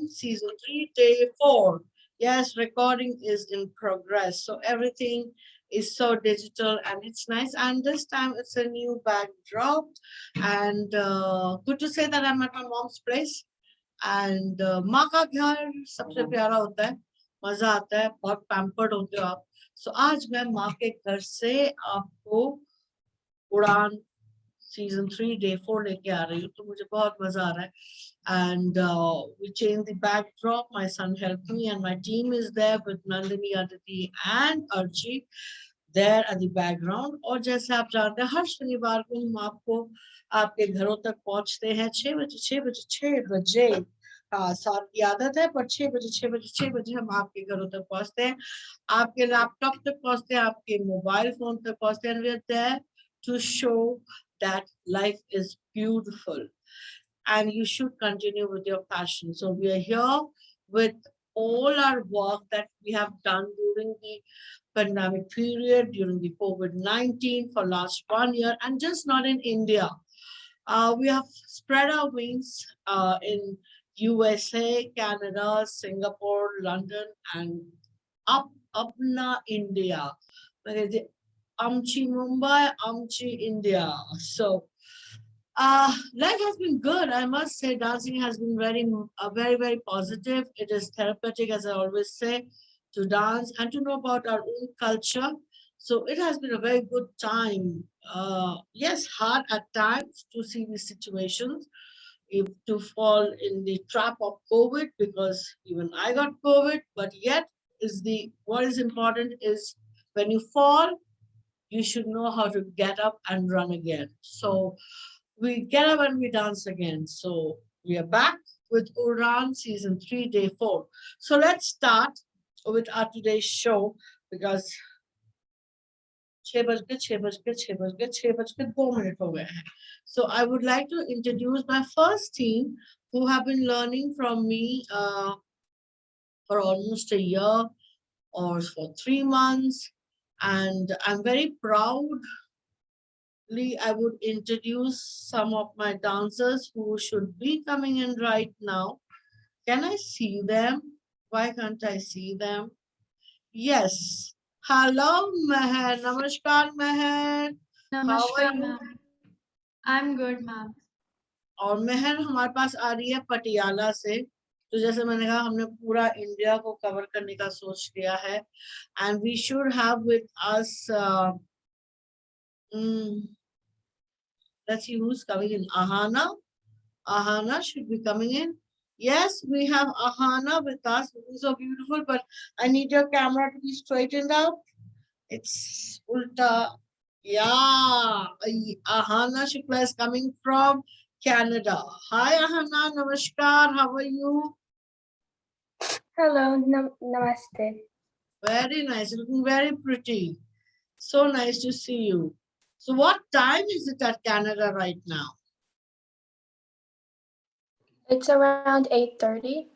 Udaan Season 3, Day 4. Yes, recording is in progress. So everything is so digital and it's nice. And this time it's a new backdrop. And good to say that I'm at my mom's place. And माँ का घर सबसे प्यारा होता है, मजा आता है, बहुत पैम्पर्ड होते हो आप. So आज मैं माँ के घर से आपको उड़ान Season 3, Day 4 लेके आ रही हूँ, तो मुझे बहुत मजा आ रहा है. And we changed the backdrop. My son helped me, and my team is there with Nandini, Aditi, and Archie there at the background. और जैसे आप जानते हैं, हर शनिवार को हम आपको आपके घरों तक पहुंचते हैं 6 बजे. हाँ, 7 की आदत है, पर 6 बजे हम आपके घरों तक पहुंचते हैं, आपके लैपटॉप तक पहुंचते हैं, आपके मोबाइल फोन तक पहुंचते हैं. And we are there to show that life is beautiful and you should continue with your passion. So we are here with all our work that we have done during the pandemic period, during the COVID-19 for last 1 year, and just not in India. We have spread our wings in USA, Canada, Singapore, London, and up na India. Amchi Mumbai, Amchi India. So life has been good. I must say, dancing has been very positive. It is therapeutic, as I always say, to dance and to know about our own culture. So it has been a very good time. Yes, hard at times to see these situations, if to fall in the trap of COVID, because even I got COVID. But yet, what is important is when you fall, you should know how to get up and run again. So we get up and we dance again. So we are back with Uran Season 3, Day 4. So let's start with our today's show, because 6 बज के 2 minute. So I would like to introduce my first team who have been learning from me for almost a year or for 3 months. And I'm very proud. I would introduce some of my dancers who should be coming in right now. Can I see them? Why can't I see them? Yes. Hello, Meher. Namaskar, Meher. How are Namaskar, you? ma'am. I'm good, ma'am. और मेहर हमारे पास आ रही है पटियाला से. तो जैसे मैंने कहा, हमने पूरा इंडिया को कवर करने का सोच लिया है. And we should have with us let's see who's coming in. Ahana should be coming in. Yes, we have Ahana with us, who's so beautiful, but I need your camera to be straightened out. It's ulta. Yeah, Ahana Shukla is coming from Canada. Hi, Ahana. Namaskar. How are you? Hello, namaste. Very nice. Looking very pretty. So nice to see you. So what time is it at Canada right now? It's around 8:30.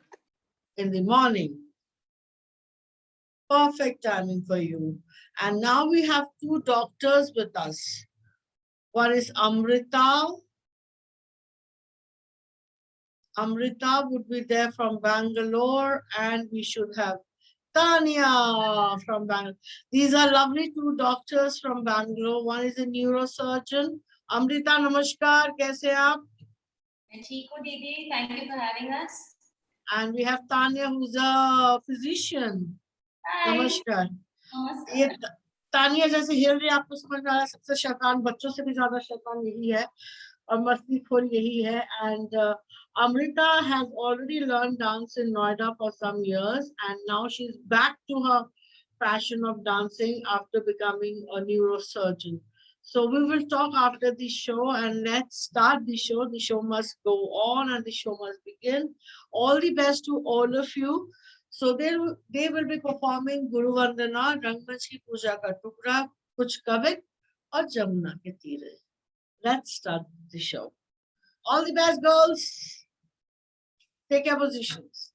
In the morning. Perfect timing for you. And now we have 2 doctors with us. One is Amrita. Amrita would be there from Bangalore, and we should have Tanya from Bangalore. These are lovely 2 doctors from Bangalore. One is a neurosurgeon. Amrita, namaskar. Kaise aap? Chiku Didi, thank you for having us. And we have Tanya, who's a physician. Hi. Namaskar. Namaskar. ये तानिया जैसे हिल रही है, आपको समझ आ रहा है, सबसे शैतान, बच्चों से भी ज्यादा शैतान यही है और मस्तीखोर यही है. And Amrita has already learned dance in Noida for some years, and now she's back to her passion of dancing after becoming a neurosurgeon. So we will talk after the show, and let's start the show. The show must go on and the show must begin. All the best to all of you. So they will be performing Guru Vandana, Rangmanch ki Puja ka Tukra, Kuch Kavik, और Jamuna ke Teere. Let's start the show. All the best, girls. Take your positions.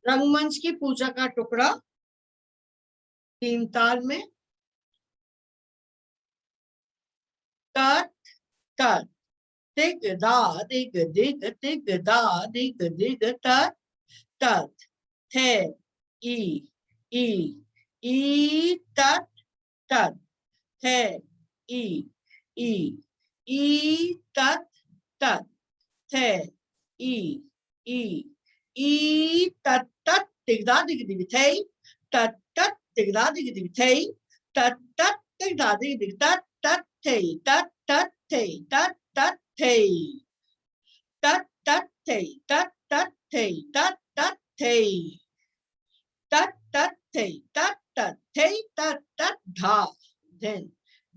रंगमंच की पूजा का टुकड़ा 3 ताल में। तत् तत् दिग दा दिग दिग दिग दा दिग दिग तत् तत् थे ई तत् तत् थे ई तत् तत् थे ई तत् तत् दिग दा दिग दिग थे तत् तत् दिग दा दिग दिग थे तत् तत् दिग दा दिग दिग तत् तत् थे तत् तत् थे तत् तत् थे तत् तत् थे तत् तत् थे तत् तत् थे तत् तत् थे तत् तत् थे तत् तत् धा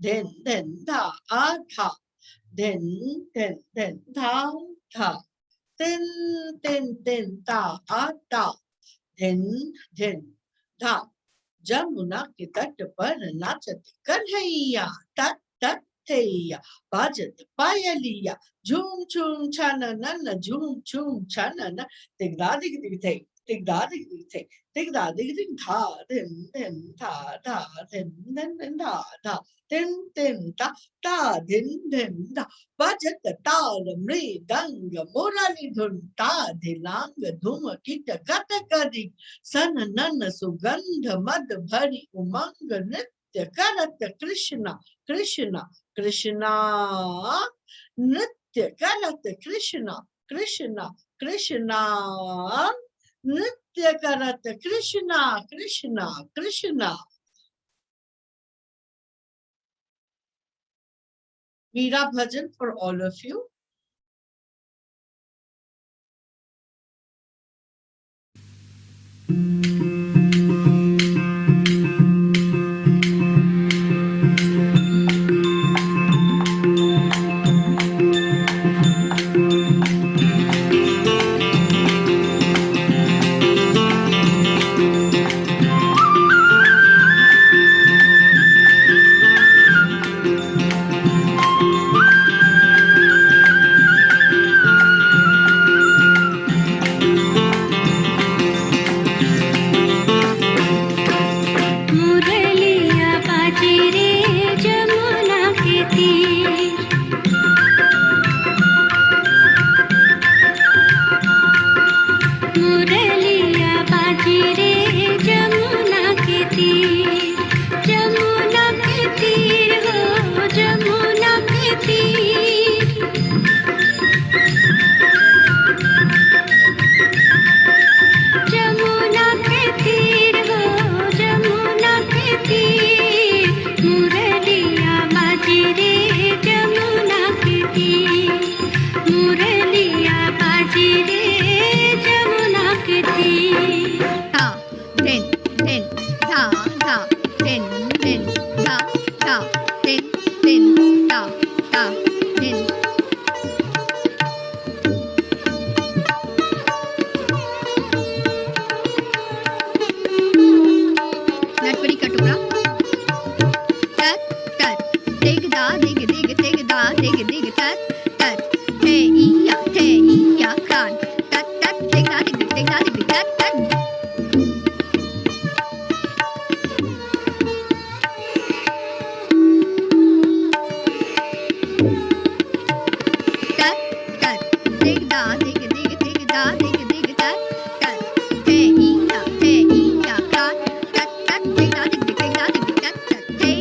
then धा आ धा then धा धा then ता आ ता then धा जमुना के तट पर नाचत कन्हैया तत् तत् थैया बाजत पायलिया झूम झूम छानन झूम झूम छानन दिगदा दिग दिग थे दिगदा दिग दिग थे दिगदा दिग दिग धा दिन धा धा दिन धा धा दिन ता ता दिन धा बाजत ताल मृदंग मुरली धुन ता धिलांग धूम कीट कट करी सननन सुगंध मद भरी उमंग नृत्य करत कृष्णा कृष्णा कृष्णा नृत्य करत कृष्णा कृष्णा कृष्णा नृत्य करत कृष्णा कृष्णा कृष्णा। मीरा भजन for all of you. मुरलिया बाजी रे जमुना के तीर। धा धिन धिन धा धा धिन धिन धा धा धिन धिन धा धा धिन। नटवरी का टुकड़ा। तत तत दिग दा दिग दिग दिग दा दिग दिग तत तत थे इया कान तत तत दिग दा दिग दिग दिग दा दिग दिग तत तत। तत तत दिग दा दिग दिग दिग दा दिग दिग तत तत थे इया कान तत तत दिग दा दिग दिग दिग दा दिग दिग तत तत थे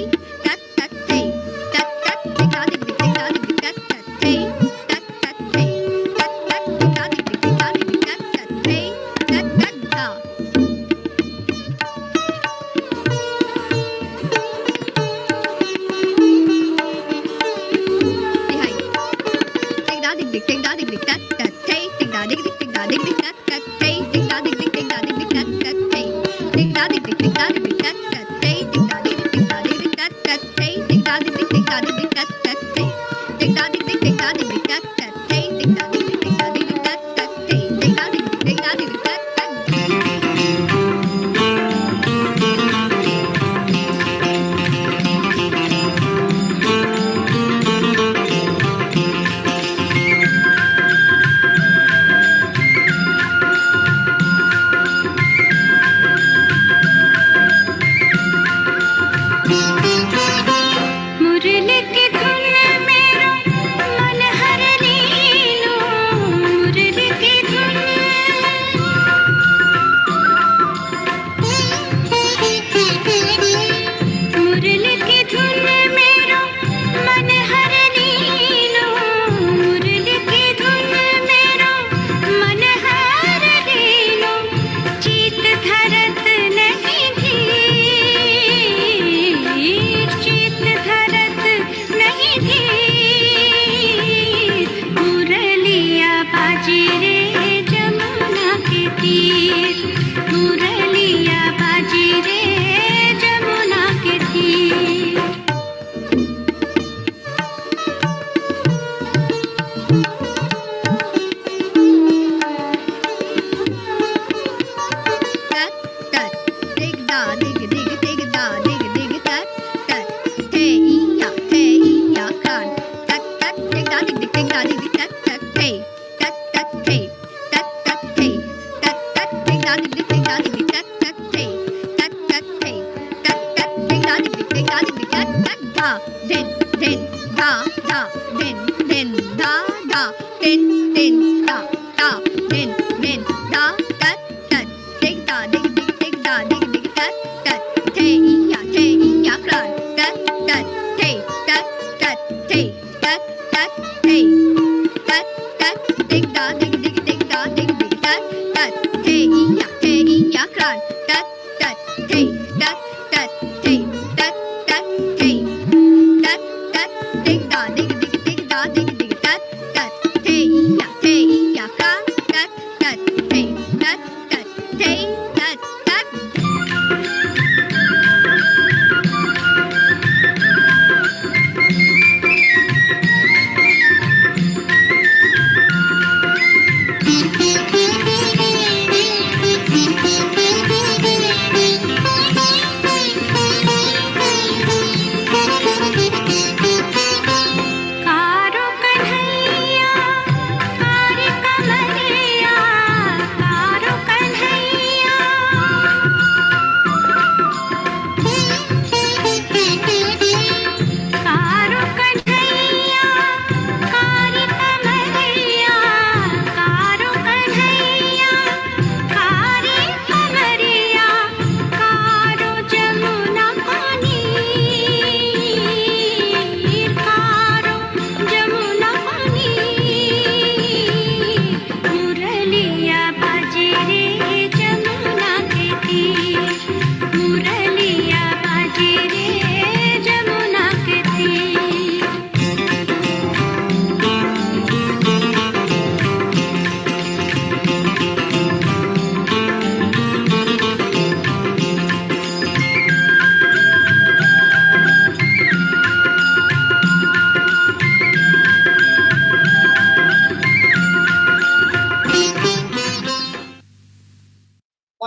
तत तत थे तत तत दिग दा दिग दिग दिग दा दिग दिग तत तत थे तत तत थे तत तत दिग दा दिग दिग दिग दा दिग दिग तत तत थे तत तत धा। तिहाई दिग दा दिग दिग दिग दा दिग दिग तत तत थे दिग दा दिग दिग दिग दा दिग दिग तत तत थे दिग दा दिग दिग दिग दा दिग दिग तत तत थे दिग दा दिग दिग दिग दा दिग दिग तत तत थे दिग दा दिग दिग दिग दा दिग दिग तत तत थे दिग दा दिग दिग दिग दा दिग दिग तत तत थे दिग दा दिग दिग दिग दा दिग दिग तत तत थे दिग दा दिग दिग दिग दा दिग दिग तत तत थे दिग दा दिग दिग दिग दा दिग दिग तत तत। मुरली की धुन मेरो मन हर लीनो। मुरली की धुन मुरली की धुन मेरो मन हर लीनो। मुरली की धुन मेरो मन हर लीनो। चित धरत नहीं धीर, चित धरत नहीं धीर। मुरलिया बाजी रे जमुना के तीर। मुरलिया बाजी रे जमुना के तीर। तत तत दिग दा दिग दिग दिग दा दिग दिग तत तत थे इया कान तत तत दिग दा दिग दिग दिग दा दिग दिग तत तत थे तत तत थे तत तत थे तत तत दिग दा दिग दिग दिग दा दिग दिग तत तत थे तत तत थे तत तत दिग दा दिग दिग दिग दा दिग दिग तत तत धा धिन धिन धा धा धिन धिन धा धा धिन धिन धा धा धिन धिन धा तत तत दिग दा दिग दिग दिग दा दिग दिग तत तत थे इया कान तत तत थे तत तत थे तत तत थे तत तत दिग दा दिग दिग दिग दा दिग दिग तत तत थे इया कान तत तत थे तत तत थे तत तत थे तत तत दिग दा दिग दिग दिग दा दिग दिग तत तत थे इया कान तत तत थे तत तत थे तत तत।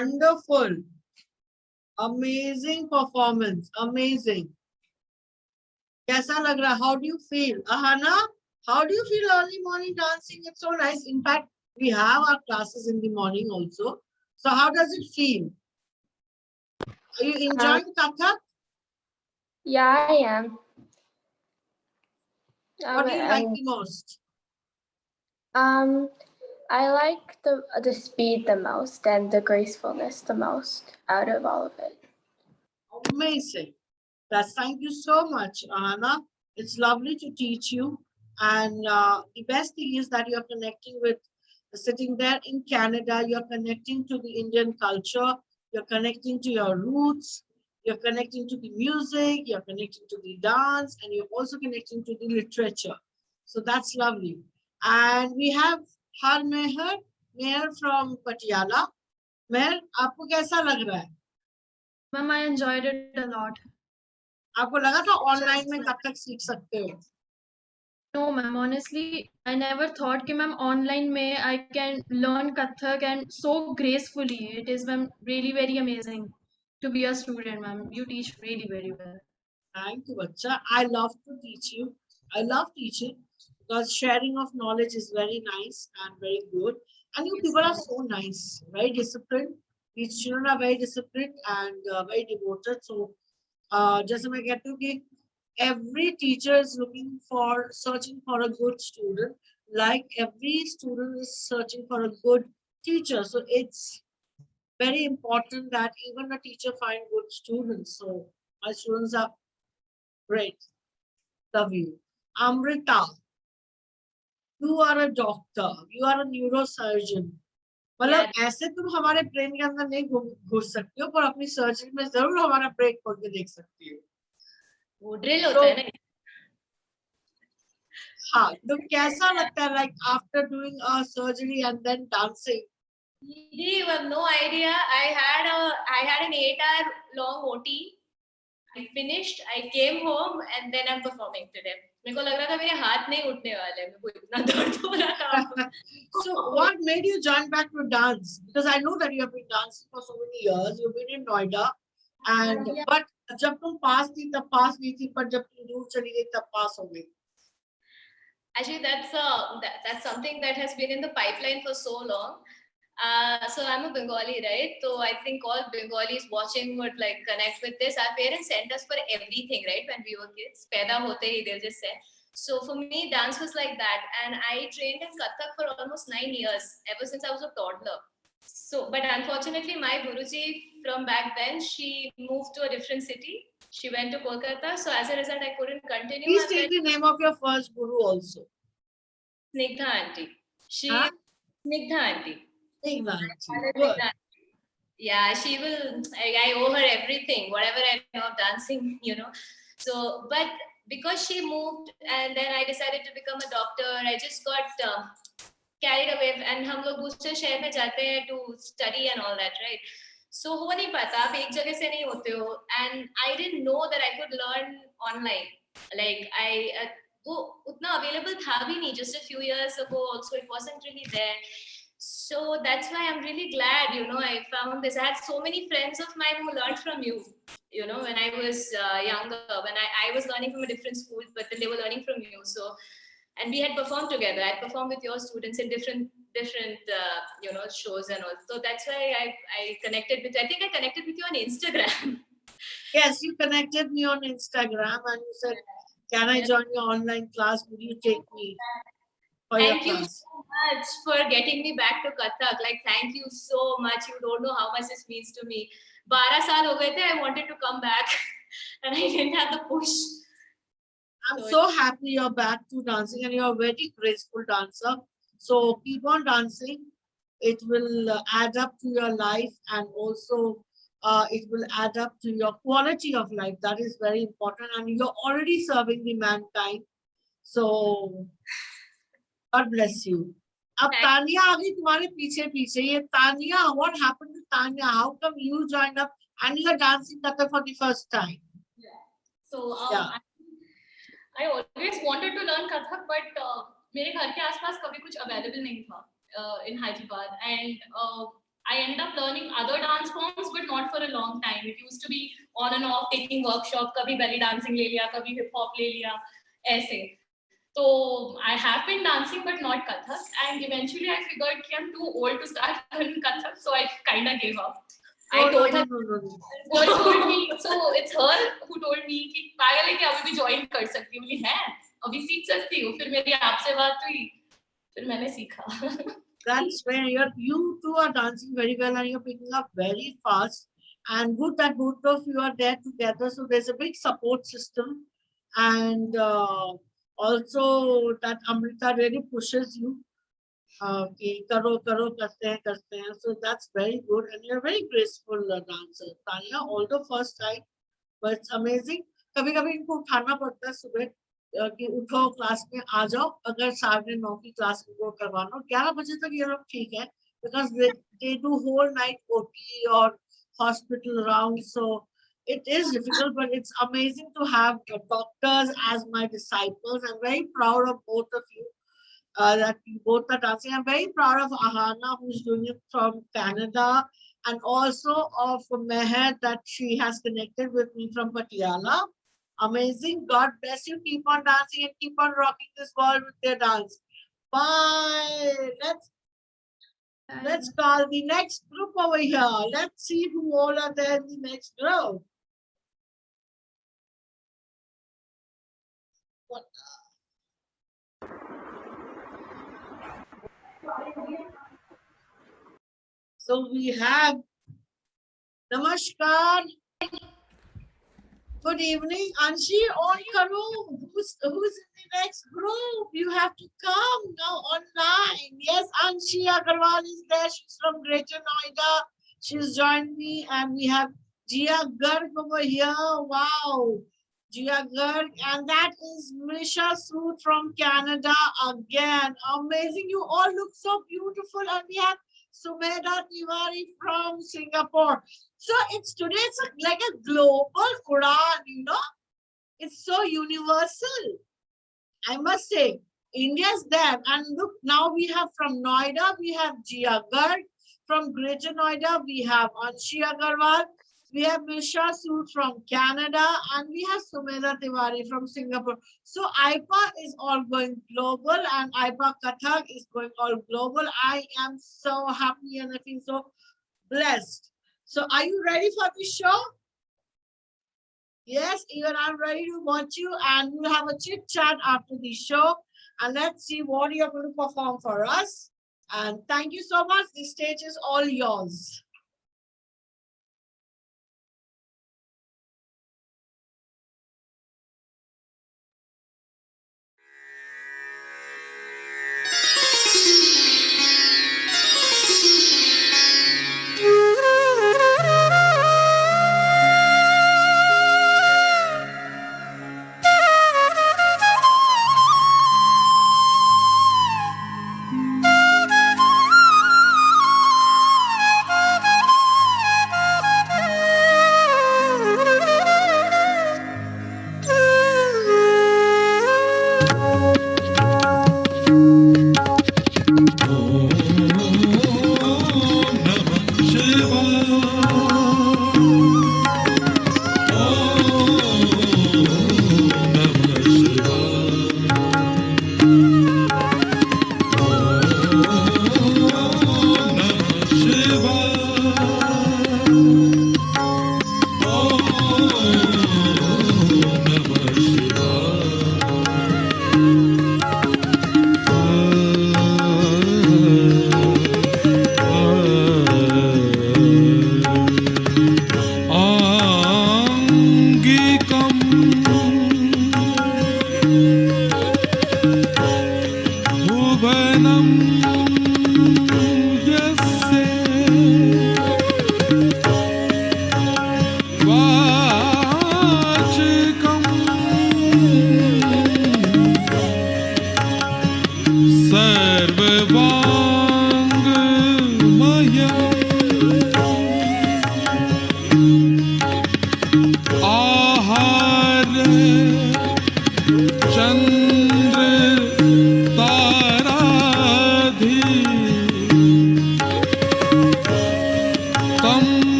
Wonderful. Amazing performance. Amazing. कैसा लग रहा? How do you feel? Ahana, how do you feel early morning dancing? It's so nice. In fact, we have our classes in the morning also. So how does it feel? Are you enjoying Kathak? Yeah, I am. What do you like And, the most? I like the speed the most and the gracefulness the most out of all of it. Amazing. Thank you so much, Ahana. It's lovely to teach you. And the best thing is that you're connecting with, sitting there in Canada, you're connecting to the Indian culture, you're connecting to your roots, you're connecting to the music, you're connecting to the dance, and you're also connecting to the literature. So that's lovely. And we have Har Meher from Patiala. Meher, आपको कैसा लग रहा है? Ma'am, I enjoyed it a lot. आपको लगा था online में कथक सीख सकते हो? No, ma'am, honestly, I never thought कि ma'am online में I can learn Kathak and so gracefully. It is, ma'am, really very amazing to be a student, ma'am. You teach really very well. Thank you, Bacha. I love to teach you. I love teaching because sharing of knowledge is very nice and very good. And you people are so nice, very disciplined. These children are very disciplined and very devoted. So, just like I get to be, every teacher is searching for a good student, like every student is searching for a good teacher. So it's very important that even a teacher find good students. So my students are great. Love you. Amrita, you are a doctor. You are a neurosurgeon. मतलब ऐसे तुम हमारे brain के अंदर नहीं घुस सकती हो, पर अपनी सर्जरी में जरूर हमारा ब्रेन खोल के देख सकती हो. वो ड्रिल होता है ना. हाँ, तो कैसा लगता है, like after doing a surgery and then dancing? You have no idea. I had an 8-hour long OT. I finished. I came home and then I'm performing today. मेरे को लग रहा था मेरे हाथ नहीं उठने वाले. मेरे को इतना दर्द हो रहा था. So what made you join back to dance? Because I know that you have been dancing for so many years. You've been in Noida, and Yeah. but जब तुम पास थी तब पास नहीं थी, पर जब तुम दूर चली गई तब पास हो गई. Actually, that's something that has been in the pipeline for so long. So I'm a Bengali, right? So I think all Bengalis watching would like connect with this. Our parents sent us for everything, right? When we were kids, paida hote hi, they'll just say. So for me, dance was like that, and I trained in Kathak for almost 9 years, ever since I was a toddler. So, but unfortunately, my Guruji from back then, she moved to a different city. She went to Kolkata. So as a result, I couldn't continue. Please take the name of your first guru also. Snigdha auntie. She Huh? Snigdha auntie. Good. Yeah, she will. I owe her everything, whatever I know of dancing, you know. So, but because she moved, and then I decided to become a doctor, I just got carried away. And हम लोग दूसरे शहर में जाते हैं to study and all that, right? So हो नहीं पाता, आप एक जगह से नहीं होते हो. And I didn't know that I could learn online. Like वो उतना available था भी नहीं. Just a few years ago, also it wasn't really there. So that's why I'm really glad, you know, I found this. I had so many friends of mine who learned from you, you know, when I was younger, when I was learning from a different school, but then they were learning from you. So, and we had performed together. I performed with your students in different you know, shows and all. So that's why I connected with, I think I connected with you on Instagram. Yes, you connected me on Instagram and you said, can I join your online class? Would you take me for Thank your you class? so much for getting me back to Kathak. Like, thank you so much. You don't know how much this means to me. 12 saal ho gaye the, I wanted to come back and I didn't have the push. I'm so happy you're back to dancing and you're a very graceful dancer. So keep on dancing. It will add up to your life, and also it will add up to your quality of life. That is very important. And you're already serving the mankind. So God bless you. अब तानिया आ गई तुम्हारे पीछे पीछे. ये Tania, what happened to Tanya? How come you joined up and you're dancing Kathak for the first time? Yeah. So Yeah. I always wanted to learn Kathak, but मेरे घर के आसपास कभी कुछ available नहीं था in Hyderabad, and I ended up learning other dance forms, but not for a long time. It used to be on and off, taking workshop. Kabhi belly dancing le liya, kabhi hip hop le liya, aise. So I have been dancing, but not Kathak. And eventually I figured that I'm too old to start learning Kathak, so I kind of gave up. I No, told no, her, no, no, no. girl told me, so it's her who told me कि पागल है कि अभी भी join कर सकती हूँ. बोली है, अभी सीख सकती हूँ. फिर मेरी आपसे बात हुई, फिर मैंने सीखा. That's where you two are dancing very well and you're picking up very fast. And good that both of you are there together. So there's a big support system. And also that Amrita really pushes you. कि करो करो करते हैं. So that's very good. And you're a very graceful dancer. Tanya, although first time, but it's amazing. कभी कभी इनको उठाना पड़ता है सुबह कि उठो क्लास में आ जाओ. अगर 9:30 की क्लास इनको करवाना 11 बजे तक ये लोग ठीक है, because they do whole night OT or hospital rounds. So it is difficult, but it's amazing to have doctors as my disciples. I'm very proud of both of you. That you both are dancing. I'm very proud of Ahana, who's doing it from Canada, and also of Meher, that she has connected with me from Patiala. Amazing. God bless you. Keep on dancing and keep on rocking this world with your dance. Bye. Let's call the next group over here. Let's see who all are there in the next group. What? So we have Namaskar. Good evening, Anshi. On karo. Who's in the next group? You have to come now online. Yes, Anshi Agarwal is there. She's from Greater Noida. She's joined me, and we have Jia Garg over here. Wow, Jia Garg, and that is Misha Sood from Canada again. Amazing! You all look so beautiful, and we have Sumeda Tiwari from Singapore. So today it's like a global Quran, you know. It's so universal. I must say, India's there. And look, now we have from Noida, we have Jia Garg. From Greater Noida, we have Anshi Agarwal. We have Misha Sood from Canada. And we have Sumeda Tiwari from Singapore. So IPA is all going global, and IPA Kathak is going all global. I am so happy and I feel so blessed. So are you ready for the show? Yes, even I'm ready to watch you, and we'll have a chit chat after the show. And let's see what you're going to perform for us. And thank you so much. The stage is all yours.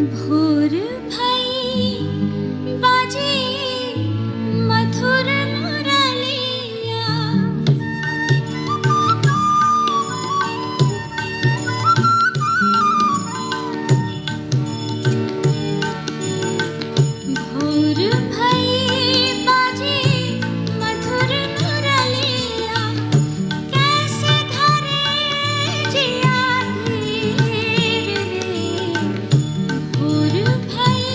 भोर भई बाजे मधुर मुरलिया। भोर भई बाजे मधुर मुरलिया, कैसे धरे जिया धीर रे। भोर भई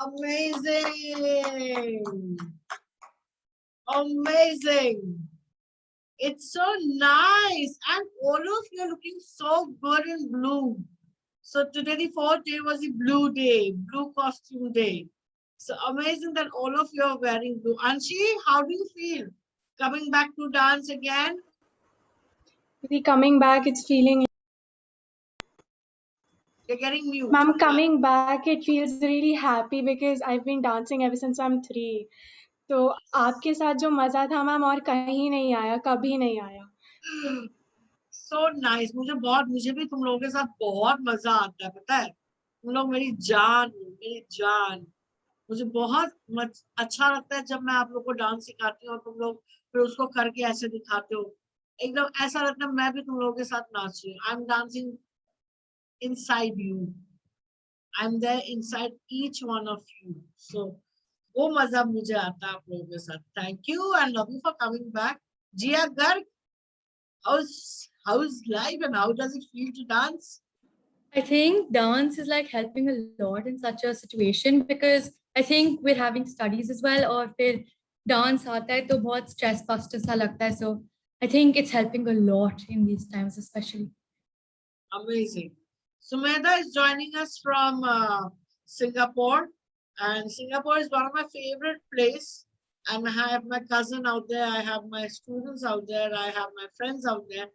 Amazing. Amazing. It's so nice. And all of you are looking so good in blue. So today the fourth day was the blue day, blue costume day. So amazing that all of you are wearing blue. Anshi, how do you feel? Coming back to dance again? Maybe coming back, it's feeling, You're getting mute. ma'am, coming back, it feels really happy because I've been dancing ever since I'm 3. तो आपके साथ जो मजा था ma'am और कहीं नहीं आया, कभी नहीं आया. So nice. मुझे भी तुम लोगों के साथ बहुत मजा आता है, पता है? तुम लोग मेरी जान हो, मेरी जान. मुझे बहुत अच्छा लगता है जब मैं आप लोग को डांस सिखाती हूँ और तुम लोग फिर उसको करके ऐसे दिखाते हो. एकदम ऐसा लगता है मैं भी तुम लोगों के साथ नाच रही हूँ. I am dancing inside you. I'm there inside each one of you. So वो मजा मुझे आता है आप लोगों के साथ. Thank you and love you for coming back. Jia Garg, how's life and how does it feel to dance? I think dance is like helping a lot in such a situation because I think we're having studies as well और फिर dance आता है तो बहुत stress buster सा लगता है. So I think it's helping a lot in these times especially. Amazing. Sumedha is joining us from Singapore, and Singapore is one of my favorite places. And I have my cousin out there, I have my students out there, I have my friends out there.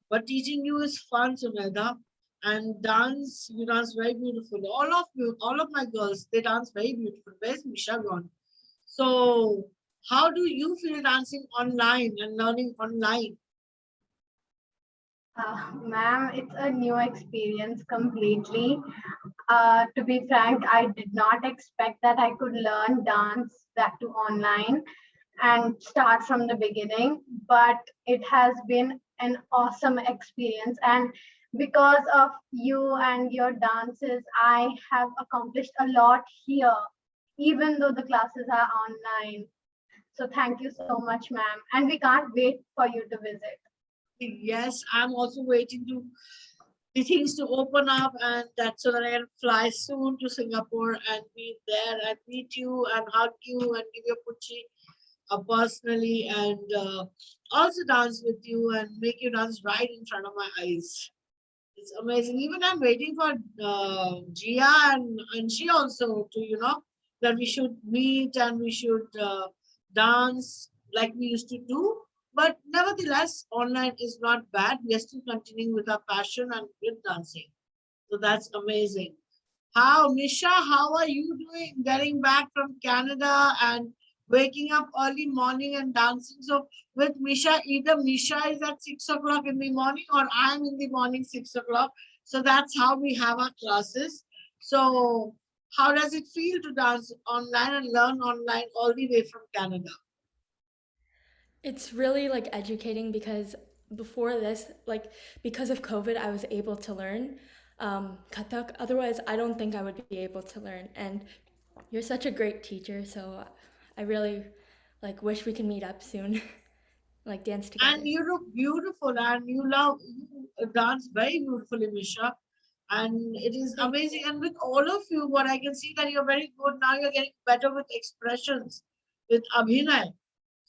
But teaching you is fun, Sumedha. And dance, you dance very beautiful. All of you, all of my girls, they dance very beautiful. Where's Misha gone? So, how do you feel dancing online and learning online? Ma'am, it's a new experience completely. To be frank, I did not expect that I could learn dance that to online and start from the beginning, but it has been an awesome experience. And because of you and your dances, I have accomplished a lot here, even though the classes are online. So thank you so much, ma'am. And we can't wait for you to visit. Yes, I'm also waiting to the things to open up, and that's so that I can fly soon to Singapore and be there and meet you and hug you and give you a puchi personally, and also dance with you and make you dance right in front of my eyes. It's amazing. Even I'm waiting for Gia and she also to that we should meet and we should dance like we used to do. But nevertheless, online is not bad. We are still continuing with our passion and with dancing. So that's amazing. Misha, how are you doing getting back from Canada and waking up early morning and dancing? So with Misha, either Misha is at 6 o'clock in the morning or I'm in the morning 6 o'clock. So that's how we have our classes. So how does it feel to dance online and learn online all the way from Canada? It's really like educating because before this, like because of COVID, I was able to learn Kathak. Otherwise, I don't think I would be able to learn. And you're such a great teacher, so I really like wish we can meet up soon, like dance together. And you look beautiful and you dance very beautifully, Misha. And it is amazing. And with all of you, what I can see that you're very good. Now you're getting better with expressions, with Abhinay.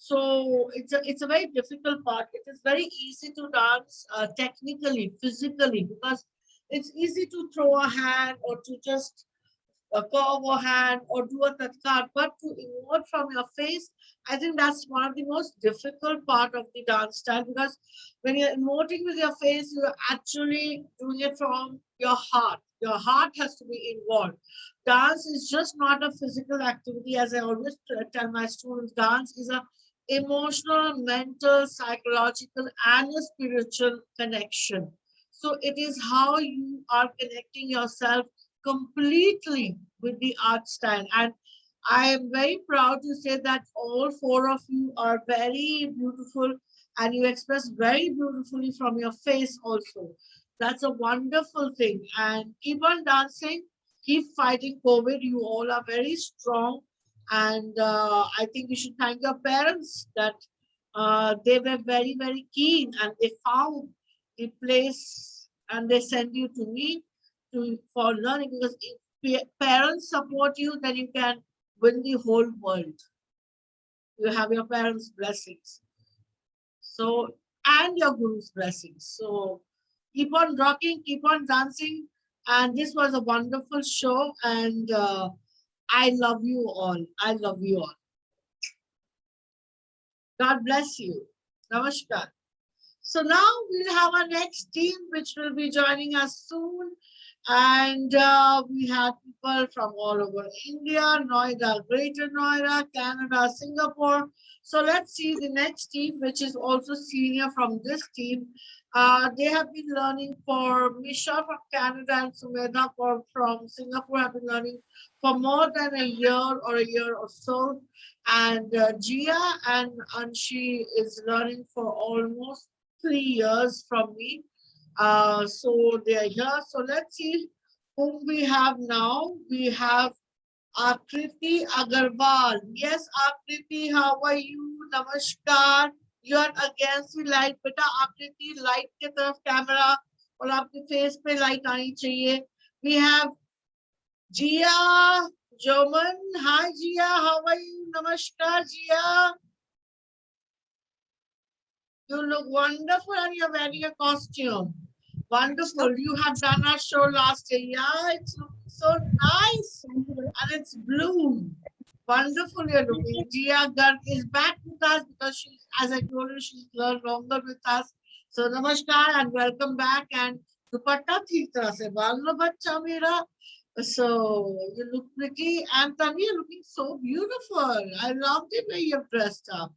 So it's a very difficult part. It is very easy to dance technically, physically, because it's easy to throw a hand or to just curve a hand or do a tatkar, but to emote from your face, I think that's one of the most difficult part of the dance style, because when you're emoting with your face, you're actually doing it from your heart. Your heart has to be involved. Dance is just not a physical activity. As I always tell my students, dance is a emotional, mental, psychological, and a spiritual connection. So it is how you are connecting yourself completely with the art style. And I am very proud to say that all four of you are very beautiful and you express very beautifully from your face also. That's a wonderful thing. And keep on dancing, keep fighting COVID. You all are very strong. And I think you should thank your parents that they were very, very keen and they found the place and they sent you to me for learning, because parents support you, then you can win the whole world. You have your parents' blessings. So, and your guru's blessings. So, keep on rocking, keep on dancing. And this was a wonderful show. And I love you all. I love you all. God bless you. Namaskar. So now we'll have our next team, which will be joining us soon. And we have people from all over India, Noida, Greater Noida, Canada, Singapore. So let's see the next team, which is also senior from this team. They have been learning for Misha from Canada and Sumedha from Singapore have been learning for more than a year or so. And Gia and Anshi is learning for almost 3 years from me. So they are here. So let's see whom we have now. We have Akriti Agarwal. Yes, Akriti, how are you? Namaskar. You are against the light. Beta Akriti, light के तरफ camera और आपके face पे light आनी चाहिए. We have Gia Joman. Hi Gia, how are you? Namaskar Gia. You look wonderful and you're wearing a costume. Wonderful. You have done our show last year. Yeah, it's looking so nice. And it's blue. Wonderful you're looking. Gia Garg is back with us because she's, as I told you, she's learned longer with us. So namaskar and welcome back. And dupatta theek tarah se balno bachcha mera. So you look pretty. And Tanvi, you're looking so beautiful. I love the way you've dressed up.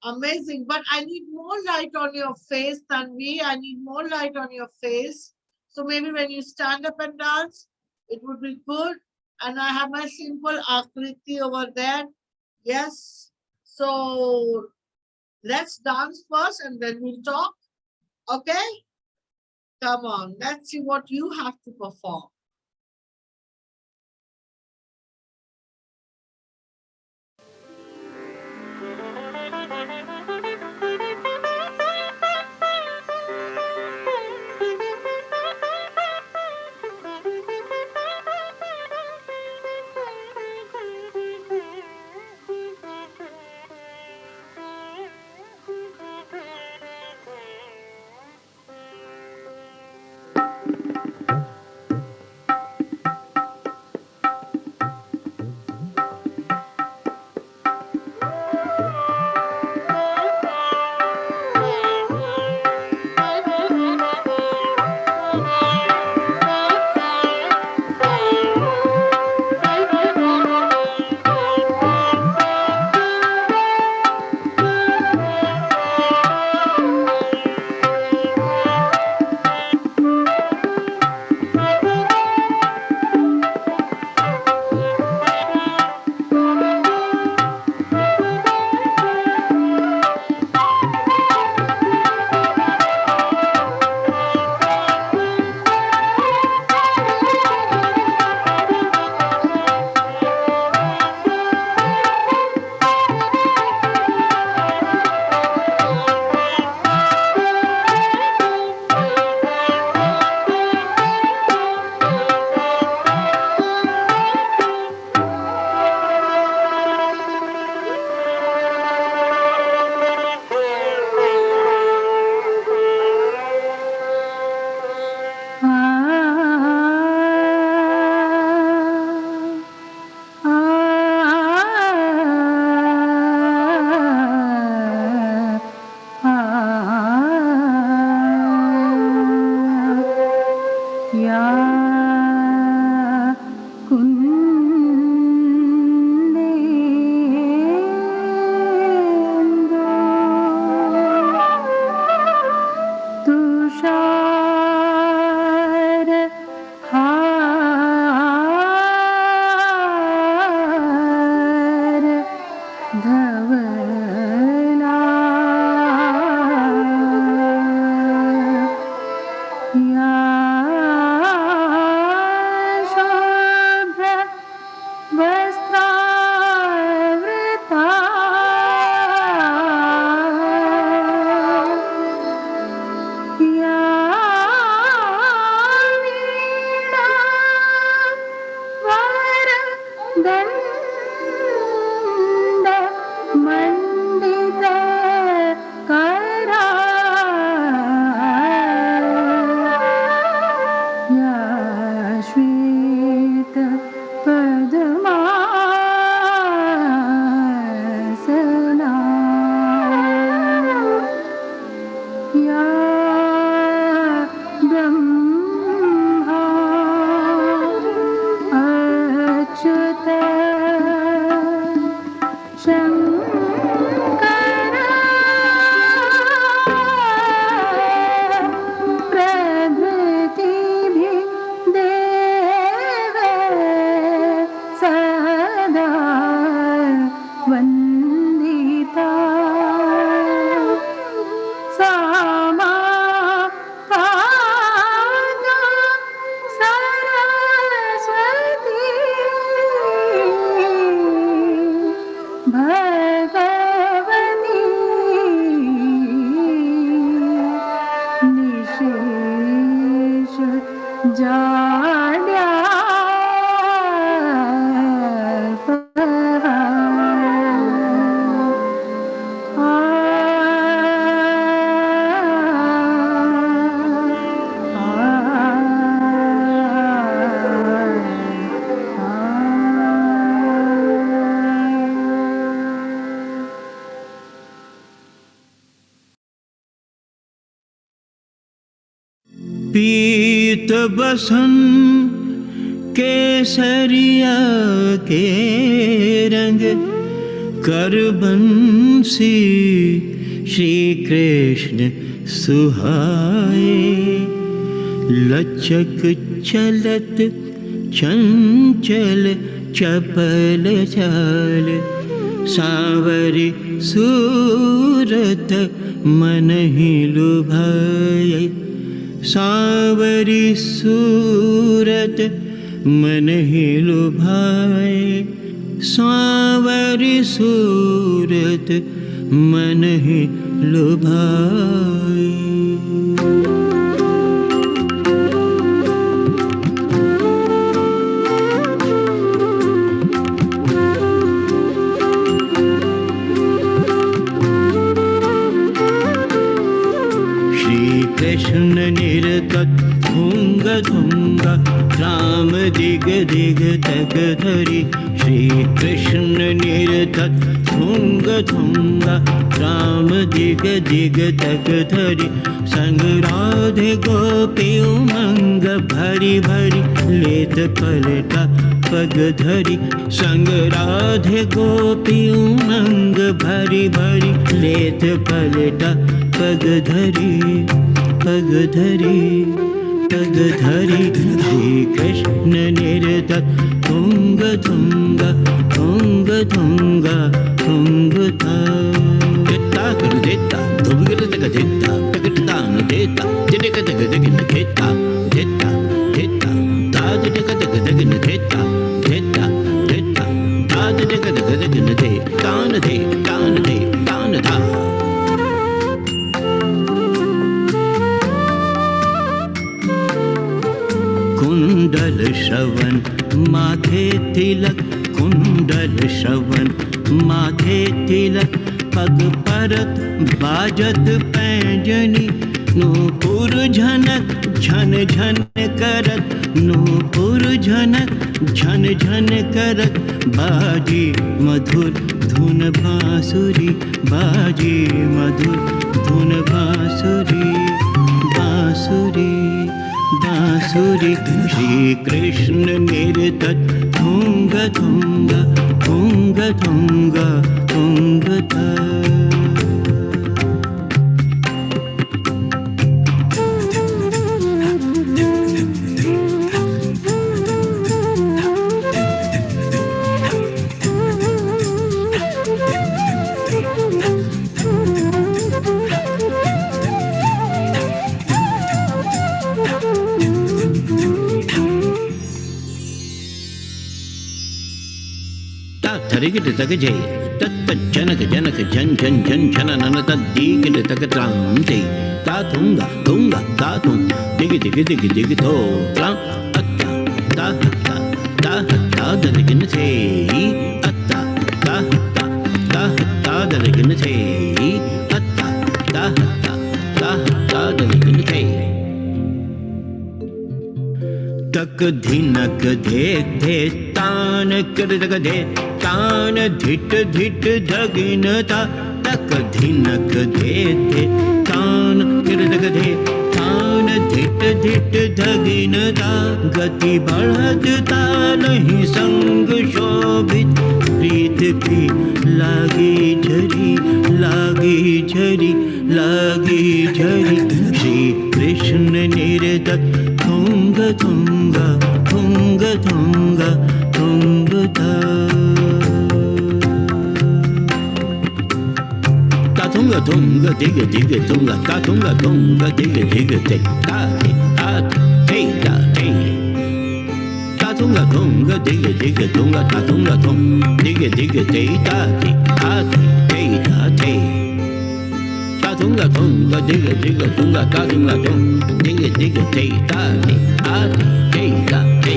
Amazing, but I need more light on your face, Tanvi. I need more light on your face. So maybe when you stand up and dance, it would be good. And I have my simple Akriti over there. Yes. So let's dance first and then we'll talk. Okay? Come on, let's see what you have to perform. गन्ध मण्डित करा या श्वेत पद्मासना या ब्रह्मा अच्युत शङ्कर प्रभृतिभिः देवे सदा वन्दिता सा मा पादा सरस्वती भगवती निशेष जाड्या पीत बसन केसरिया के रंग कर बंसी श्री कृष्ण सुहाए लचक चलत चंचल चपल चाल सांवरी सूरत मन ही लुभाए सांवरी सूरत मन ही लुभाए सांवरी सूरत मन ही लुभाए कृष्ण निरतत धुंग धुंग राम दिग दिग तक धरी श्री कृष्ण निरतत धुंग धुंग राम दिग दिग तक धरी संग राधे गोपी उमंग भरी भरी लेत पलटा पग धरी संग राधे गोपी उमंग भरी भरी लेत पलटा पग धरी पग धरी श्री कृष्ण निरतत तुंग तुंग तुंग तुंग तुंग देता कर देता धुबगल तक देता तकता न देता तिटक तक तक न देता देता देता दाद तक तक तक न देता देता देता दाद तक तक तक न दे तान दे तान दे तान दा कुंडल श्रवण माथे तिलक कुंडल श्रवण माथे तिलक पग परत बाजत पैंजनी नूपुर झनक झन झन करत नूपुर झनक झन झन करत बाजी मधुर धुन बांसुरी बाजी मधुर धुन बांसुरी बांसुरी बांसुरी श्री कृष्ण निरतत तुंग तुंग तुंग तुंग तुंग तरिगिट तक जय तत्त जनक जनक झन झन झन झन नन तद्दीगिट तक त्राम जय ता तुंगा तुंगा ता तुंग दिग दिग दिग दिग तो त्राम अत्ता ता हत्ता ता हत्ता dalagin te atta ta ta ta ta dalagin te atta ta ta ta ta dalagin te tak dhinak dhek dhe tan kar dag dhe tan dhit dhit dhagin ta tak dhinak dhek dhe tan kar dag dhe तान धिट धिट धगिनता गति बढ़त तालहि संग शोभित प्रीत की लागी झरी लागी झरी लागी झरी श्री कृष्ण निर्दत तुंग तुंग तुंग तुंग तुंग tunga tunga digga digga tunga ta tunga tunga digga digga te ta te ta te ta te ta tunga tunga digga digga tunga ta tunga tung digga digga te ta te ta te ta te ta tunga tunga digga digga tunga ta tunga tung digga digga te ta te ta te ta te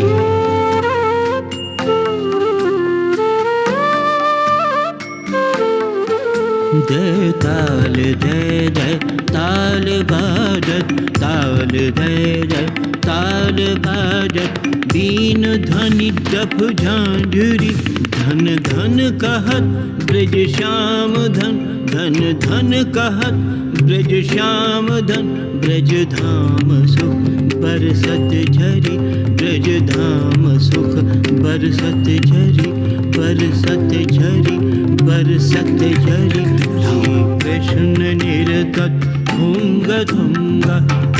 de ताल बाजत ताल दे ताल बाजत been ध्वनि जप झांझरी धन धन कहत ब्रज श्याम धन धन धन कहत ब्रज श्याम धन ब्रज धाम सुख बरसत झरी ब्रज धाम सुख बरसत झरी बरसत झरी बरसत झरी श्री कृष्ण निर्गत भुंग भुंग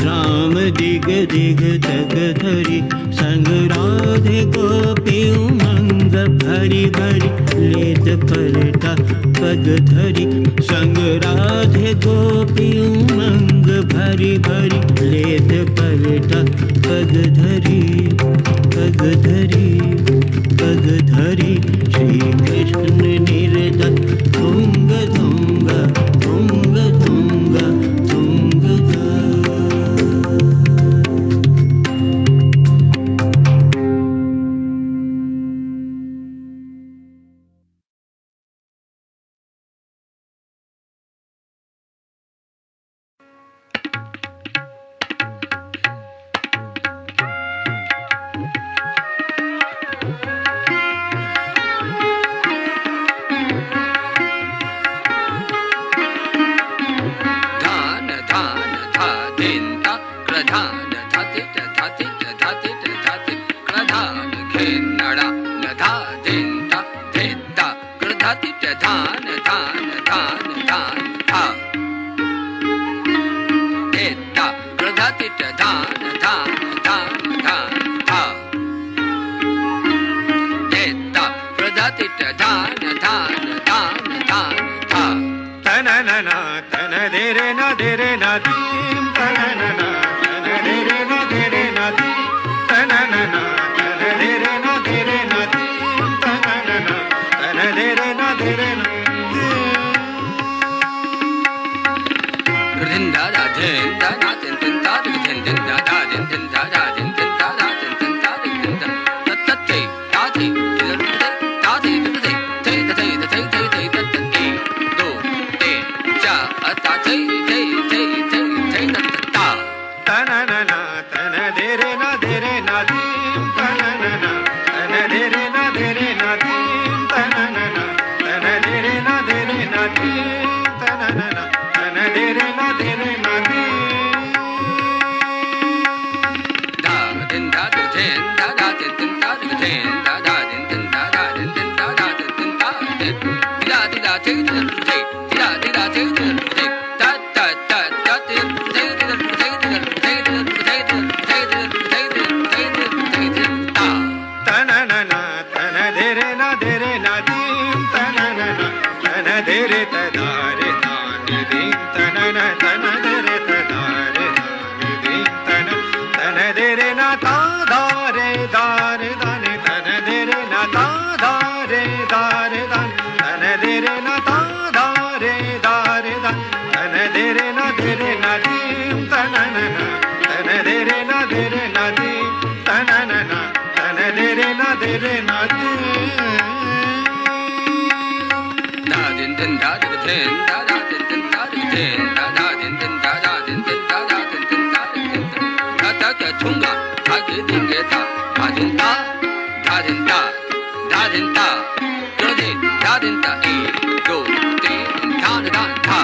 राम दिग दिग तग धरी संग राधे गोपी उमंग भरी भरी लेत पलटा पग धरी संग राधे गोपी उमंग भरी भरी लेत पलटा पग धरी पग धरी पग धरी श्री कृष्ण निर्गत भुंग भुंग भुंग भुंग भुंग na de re na de tin da da tin tin da da tin da da tin tin da da tin tin da da tin tin da da tin da da da chunga da ge ding ge da da tin da da tin da da tin da do din da tin da e do tin da da da da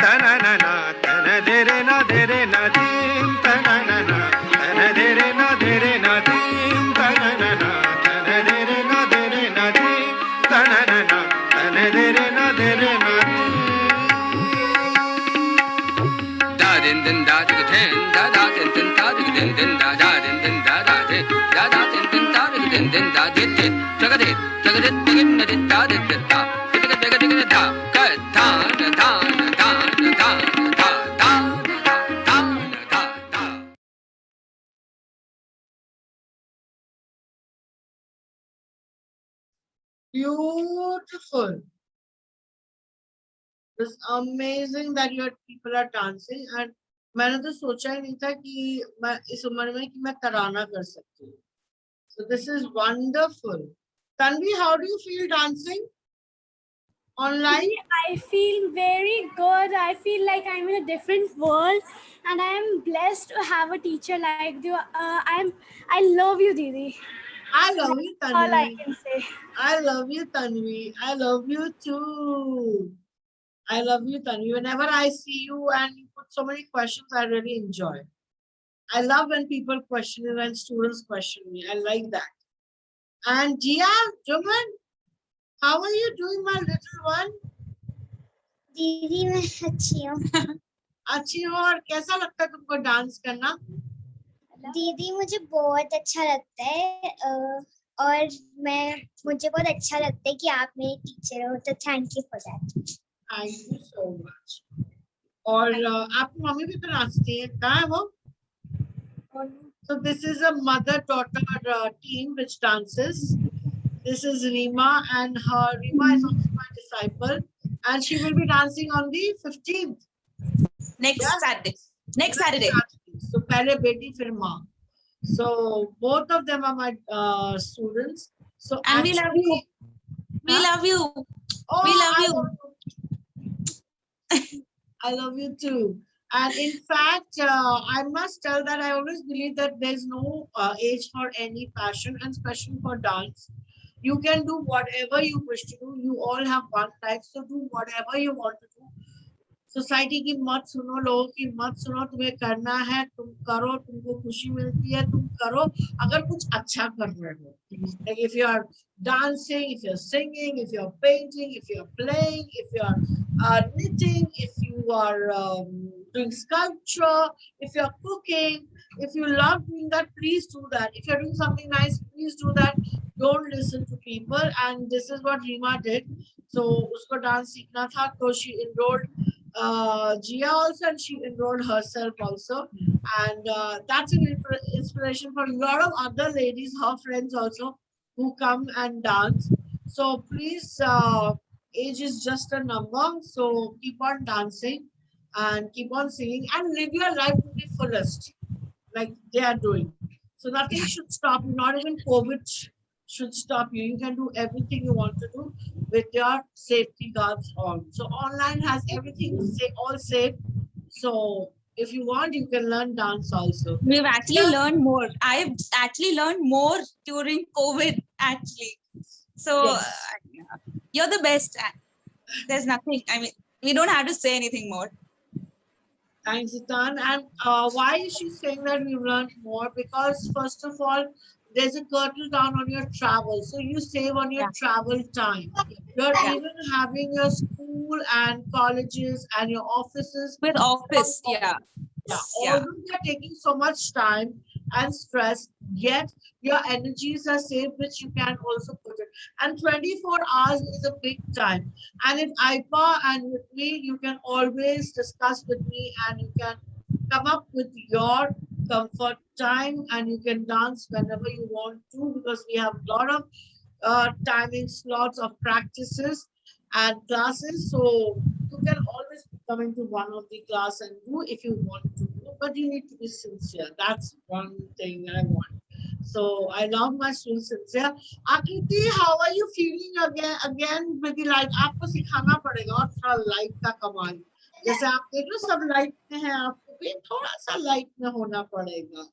ta na na na ta na de re na dim ta na na na ta na de re na dim ta na na na ta na de re na dim ta na na na ta na de re na dim da din din da da tin da da tin tin da da din din da da din din da da tin da da tin tin da da din din da din din da ga din din da din da din da da da ka ta da da da da da da da da. Beautiful. It's amazing that your people are dancing and मैंने तो सोचा ही नहीं था कि मैं इस उम्र में कि मैं तराना कर सकती हूँ. So this is wonderful. Tanvi, how do you feel dancing online? I feel very good. I feel like I'm in a different world, and I am blessed to have a teacher like you. I love you, Didi. I love you, Tanvi. All I can say. I love you, Tanvi. I love you too. I love you, Tanvi. Whenever I see you and you put so many questions, I really enjoy. I love when people question me, when students question me. I like that. And Jia, Juman, how are you doing, my little one? दीदी मैं अच्छी हूँ. अच्छी हो और कैसा लगता है तुमको डांस करना? दीदी मुझे बहुत अच्छा लगता है और मुझे बहुत अच्छा लगता है कि आप मेरे टीचर हो, तो thank you for that. Thank you so much. और आपकी मम्मी भी तो नाचती है, कहाँ है वो? So this is a mother-daughter team which dances. This is Rima, and Rima is also my disciple, and she will be dancing on the 15th. Next Saturday. Next Saturday. So pehle beti fir maa. So both of them are my students. So and we love you. We love you. Oh, we love you. I love you too. And in fact, I must tell that I always believe that there's no age for any passion, and especially for dance. You can do whatever you wish to do. You all have one life, so do whatever you want to do. Society की मत सुनो, लोगों की मत सुनो. तुम्हें करना है तुम करो, तुमको खुशी मिलती है तुम करो, अगर कुछ अच्छा कर रहे हो. Like if you are dancing, if you're singing, if you're painting, if you're playing, if you're knitting, if you are doing sculpture, if you're cooking, if you love doing that, please do that. If you're doing something nice, please do that. Don't listen to people. And this is what Rima did. So usko dance seekhna tha, so she enrolled Jia also, and she enrolled herself also, and that's an inspiration for a lot of other ladies, her friends also, who come and dance. So please, age is just a number, so keep on dancing and keep on singing and live your life to the fullest, like they are doing. So nothing should stop you, not even COVID should stop you. You can do everything you want to do with your safety guards on. So online has everything all safe. So if you want, you can learn dance also. We've actually learned more. I've actually learned more during COVID, actually. So Yes. You're the best. There's nothing, I mean, we don't have to say anything more. Thanks, Itan. And why is she saying that we've learned more? Because first of all, there's a curtain down on your travel. So you save on your travel time. You're even having your school and colleges and your offices. With office, Although you're taking so much time and stress, yet your energies are saved, which you can also put it. And 24 hours is a big time. And in IPA and with me, you can always discuss with me and you can come up with your comfort time and you can dance whenever you want to, because we have a lot of timing slots of practices and classes. So you can always come into one of the class and do if you want to do, but you need to be sincere. That's one thing I want. So I love my students sincere. Akriti, how are you feeling again with the light? आपको सिखाना पड़ेगा और थोड़ा light का कमाल. जैसे आप देख लो सब लाइट में हैं, आपको भी थोड़ा सा लाइट में होना पड़ेगा.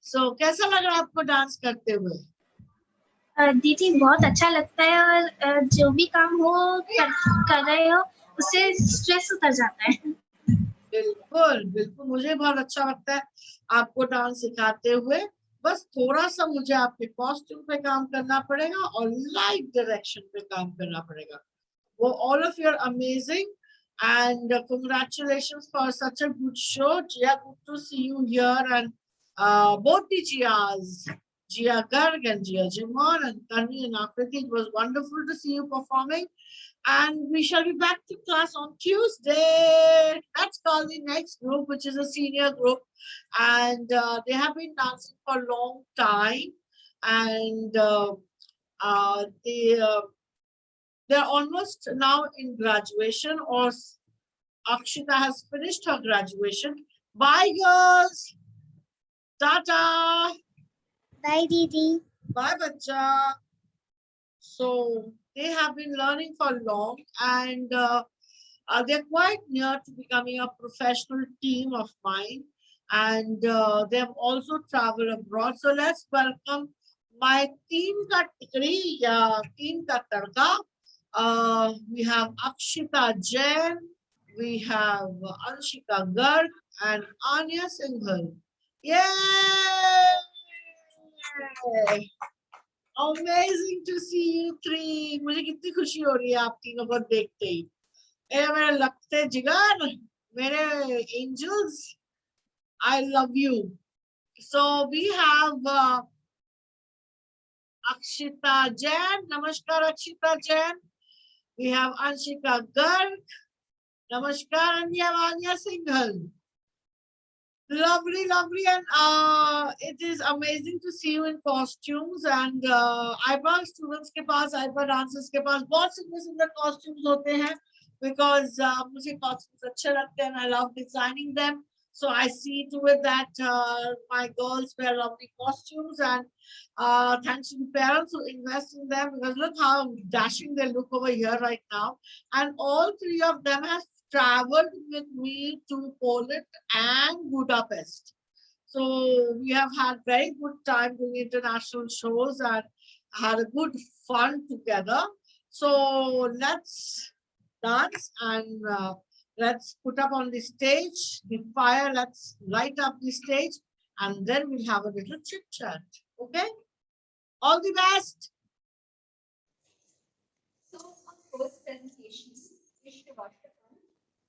So कैसा लग रहा है आपको डांस करते हुए? दीदी बहुत अच्छा लगता है और जो भी काम हो कर रहे हो उससे स्ट्रेस उतर जाता है. बिल्कुल बिल्कुल, मुझे बहुत अच्छा लगता है आपको डांस सिखाते हुए. बस थोड़ा सा मुझे आपके कॉस्ट्यूम पे काम करना पड़ेगा और लाइट डायरेक्शन पे काम करना पड़ेगा. वो all of you are amazing and congratulations for such a good show. Jia, good to see you here, and both the Jias, Jia Garg and Jia Jimon and Tani and Akriti, it was wonderful to see you performing. And we shall be back to class on Tuesday. Let's call the next group, which is a senior group. And they have been dancing for a long time. And they're almost now in graduation, or Akshita has finished her graduation. Bye, girls. Tata. Bye, Didi. Bye, bacha. So they have been learning for long, and they're quite near to becoming a professional team of mine. And they have also traveled abroad. So let's welcome my team category, team Tatarka. We have Akshita Jain, we have Anshika Garg, and Anya Singhal. Yay! Amazing to see you three. मुझे कितनी खुशी हो रही है आप तीनों को देखते ही. मेरे लगते जिगर, मेरे angels, I love you. So we have Akshita Jain. Namaskar, Akshita Jain. We have Anshika Garg. Namaskar, and we have Anya Singhal. Lovely, lovely, and it is amazing to see you in costumes. And IPA students के पास, IPA dancers के पास बहुत सुंदर costumes होते हैं, because मुझे costumes अच्छे लगते हैं and I love designing them. So I see to it that my girls wear lovely costumes, and thanks to the parents who invest in them, because look how dashing they look over here right now. And all three of them have traveled with me to Poland and Budapest. So we have had very good time doing international shows and had a good fun together. So let's dance and let's put up on the stage the fire. Let's light up the stage, and then we'll have a little chit chat. Okay? All the best. So our first presentation is Shivashtakam,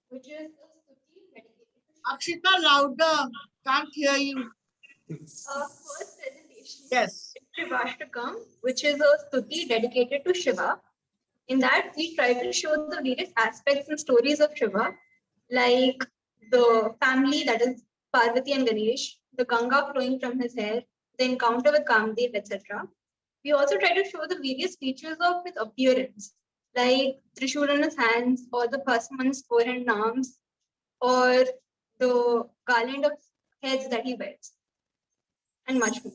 which is a stuti dedicated to Akshita, louder. Can't hear you. Our first presentation Yes. is Shivashtakam, which is a stuti dedicated to Shiva. In that, we try to show the various aspects and stories of Shiva, like the family, that is Parvati and Ganesh, the Ganga flowing from his hair, the encounter with Kamdev, etc. We also try to show the various features of his appearance, like Trishul in his hands, or the Bhasman's forehead and arms, or the garland of heads that he wears, and much more.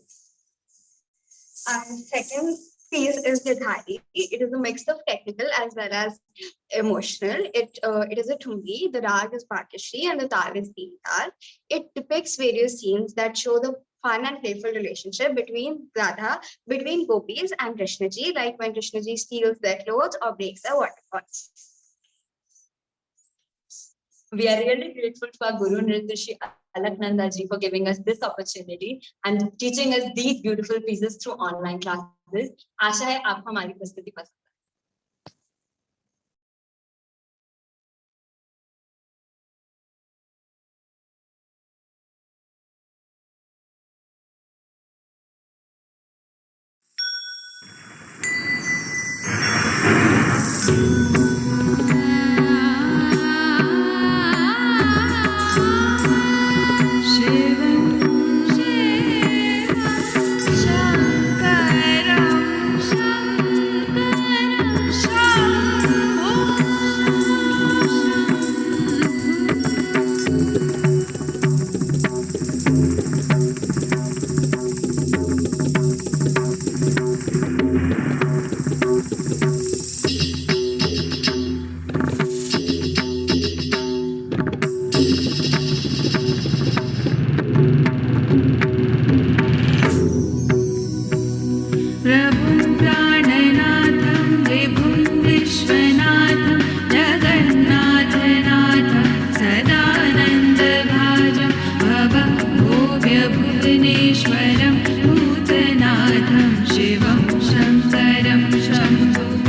And second piece is the dhari. It is a mix of technical as well as emotional. It is a tumbi, the rag is Pakishri, and the tal is Deetar. It depicts various scenes that show the fun and playful relationship between Radha, between gopis and Krishnaji, like when Krishnaji steals their clothes or breaks their waterfalls. We are really grateful to our Guru Nrityashri Alaknanda ji for giving us this opportunity and teaching us these beautiful pieces through online classes. आशा है आपको हमारी प्रस्तुति पसंद आए। विश्वनाथं जगन्नाथनाथं सदानन्दभाजं भवभूव्यभुवनेश्वरं भूतनाथं शिवं शङ्करं शम्भुमीशानमीरे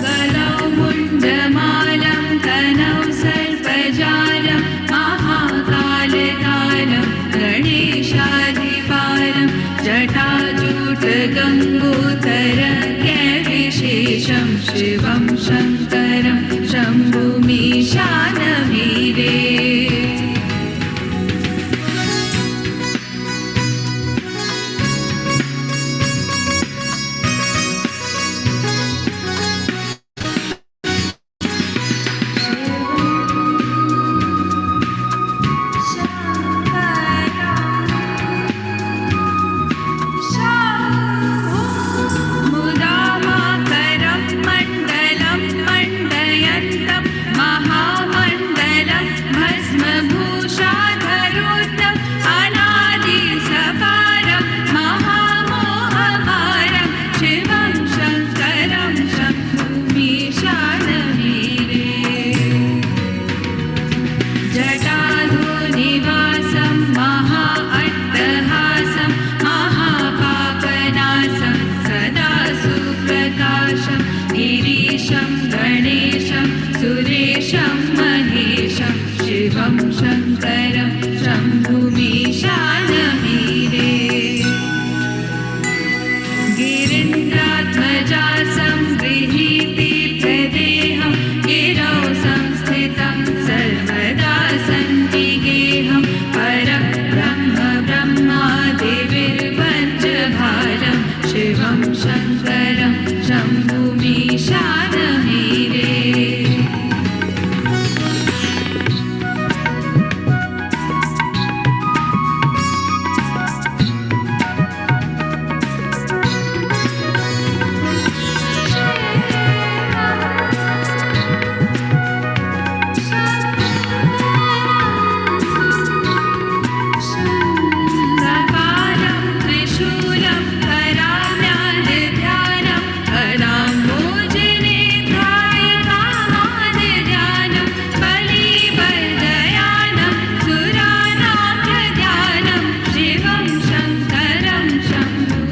गलौ मुण्डमालं तनौ सर्पजालं महाकालकालं गणेशाधिपालं जटाजूटगङ्गोत्तरज्ञविशेषं शिवं शङ्करं शम्भुमीशानवीरे मुदामाकरं मण्डलं मण्डयन्तं महामण्डलं भस्मभूषाधरोद्धम् अनादिसकारं महामोहमारं शिवं शङ्करं शम्भुमीशानवीरे जटाधोनिवासं महा अट्टहासं महापापनासं सदा सुप्रकाशं गिरीशं गणेशं सुरेशं महेशं शिवं शङ्करं शम्भुमीशानवीरे गिरीन्द्रात्मजासं गृहीतीर्थदेहं गिरौ संस्थितं सर्वदा सन्निगेहं परब्रह्म ब्रह्मादिविर्पञ्चभालं शिवं शङ्करं शम्भुमीशानवीरे कपालं त्रिशूलं कराम्यादिध्यानं कराम्बोजनेत्रायिकामादिध्यानं बलिबलदयानं सुरानाथध्यानं शिवं शङ्करं शम्भुमीशानवीरे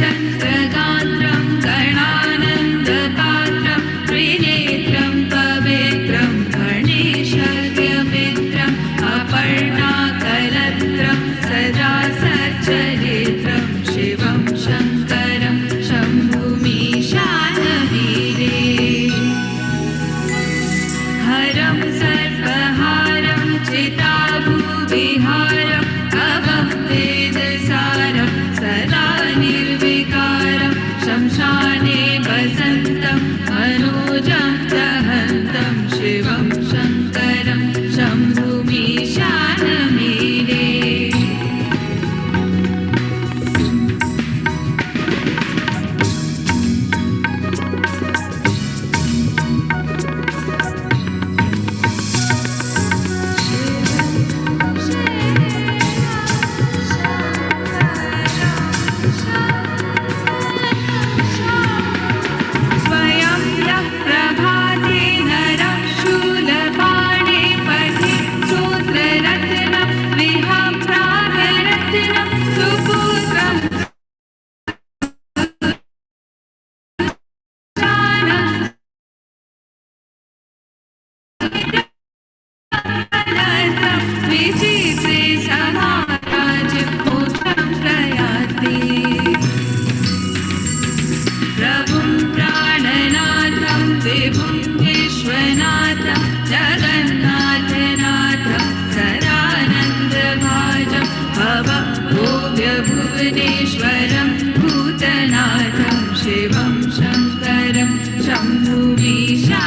शरच्चन्द्रगात्रं गणानन्दपात्रं त्रिनेत्रं पवित्रं गणेशज्ञमित्रम् अपर्णाकलत्रं सदा सच्चरित्रं शिवं शङ्करं शम्भुमीशानवीरे हरं सर्पहारं चिताभूविहारं कवं वेदसारं सदा निर्विकारं शमशाने वसन्तं मनोजं दहन्तं शिवं शङ्करं शम्भुमीशानवीरे स्वयं यः प्रभाते नरः शूलपाणे पठि सूत्ररत्नं विहाप्रागरत्नं सुपुत्रं विचित्रे समाराज मोक्षं प्रयाति प्रभुं प्राणनाथं विभुं विश्वनाथं जगन्नाथनाथं सदानन्दभाजं भवभूव्यभुवनेश्वरं भूतनाथं शिवं शङ्करं शम्भुमीशानवीरे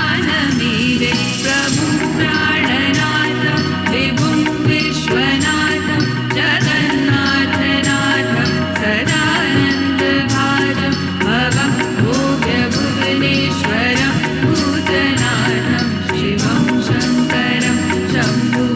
प्रभुं प्राणनाथं विभुं विश्वनाथं जगन्नाथनाथं सदानन्दभाजं भवभूव्यभुवनेश्वरं भूतनाथं शिवं शङ्करं शम्भुमीशानवीरे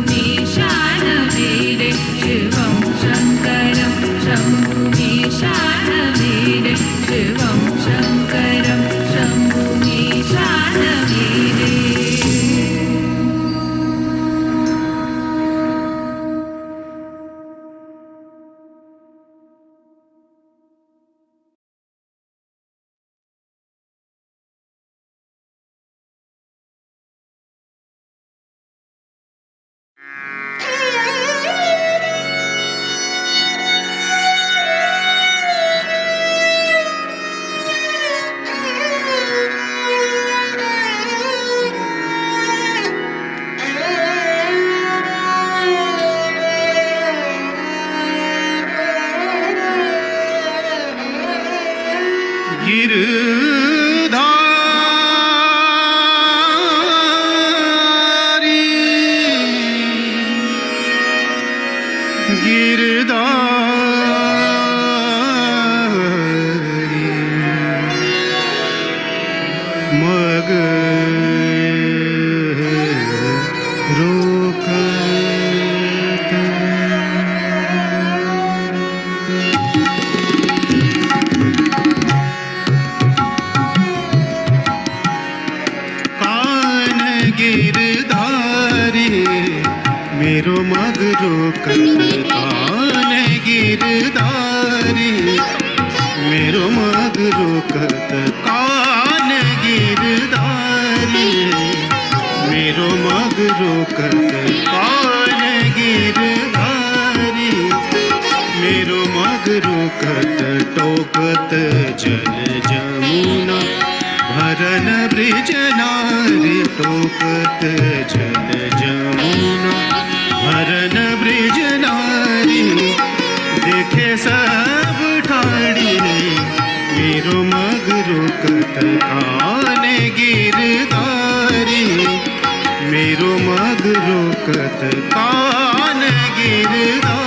गिरधारी मग रोकत कान गिरधारी मेरो मग रोकत कान गिरधारी मेरो मग रोकत कान गिरधारी मेरो मग रोकत कान गिरधारी मेरो मग रोकत टोकत जल जमुना भरन ब्रिज नारी टोकत जल जमुना भरन ब्रिज नारी देखे सब ठाड़ी मेरो मग रोकत कान गिरधारी मेरो मग रोकत कान गिरधारी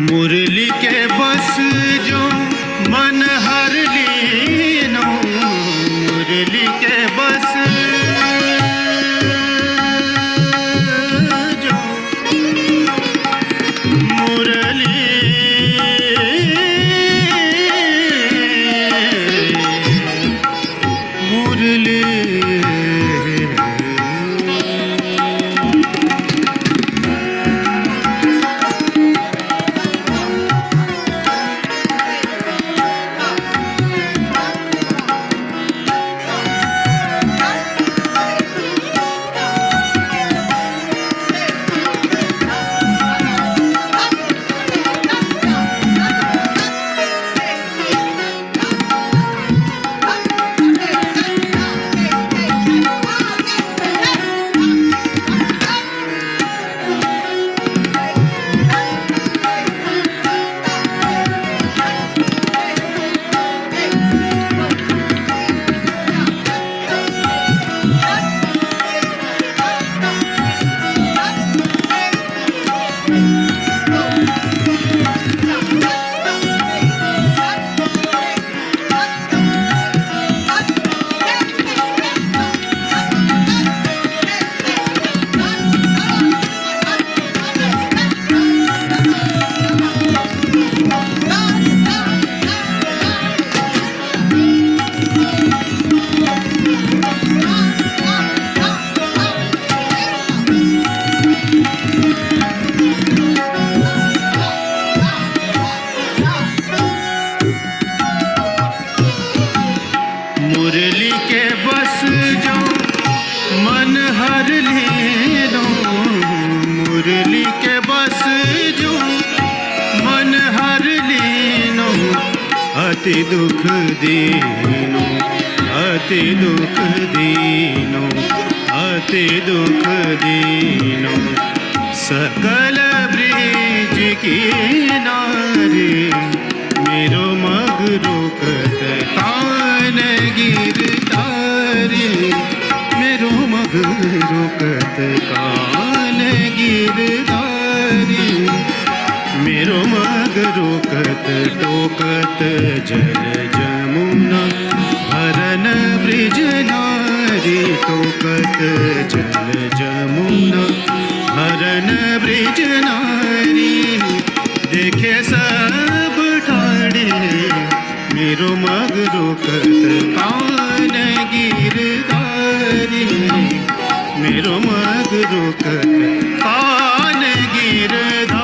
मुरली के बस जो मन हर लीनो मुरली के बस जो मुरली मुरली मुरली के बस जो मन हर लीनो मुरली के बस जो मन हर लीनो अति दुख दीनो अति दुख दीनो अति दुख दीनो सकल ब्रिज की नारी मेरो मग रोकत कान गिरधारी मेरो मग रोकत कान गिरधारी मेरो मग रोकत टोकत जल जमुना भरन ब्रिज नारी टोकत जल जमुना भरन ब्रिज नारी देखे सब ठाणे मेरो मग रोकत कान गिरधारी मेरो मग रोकत कान गिरधारी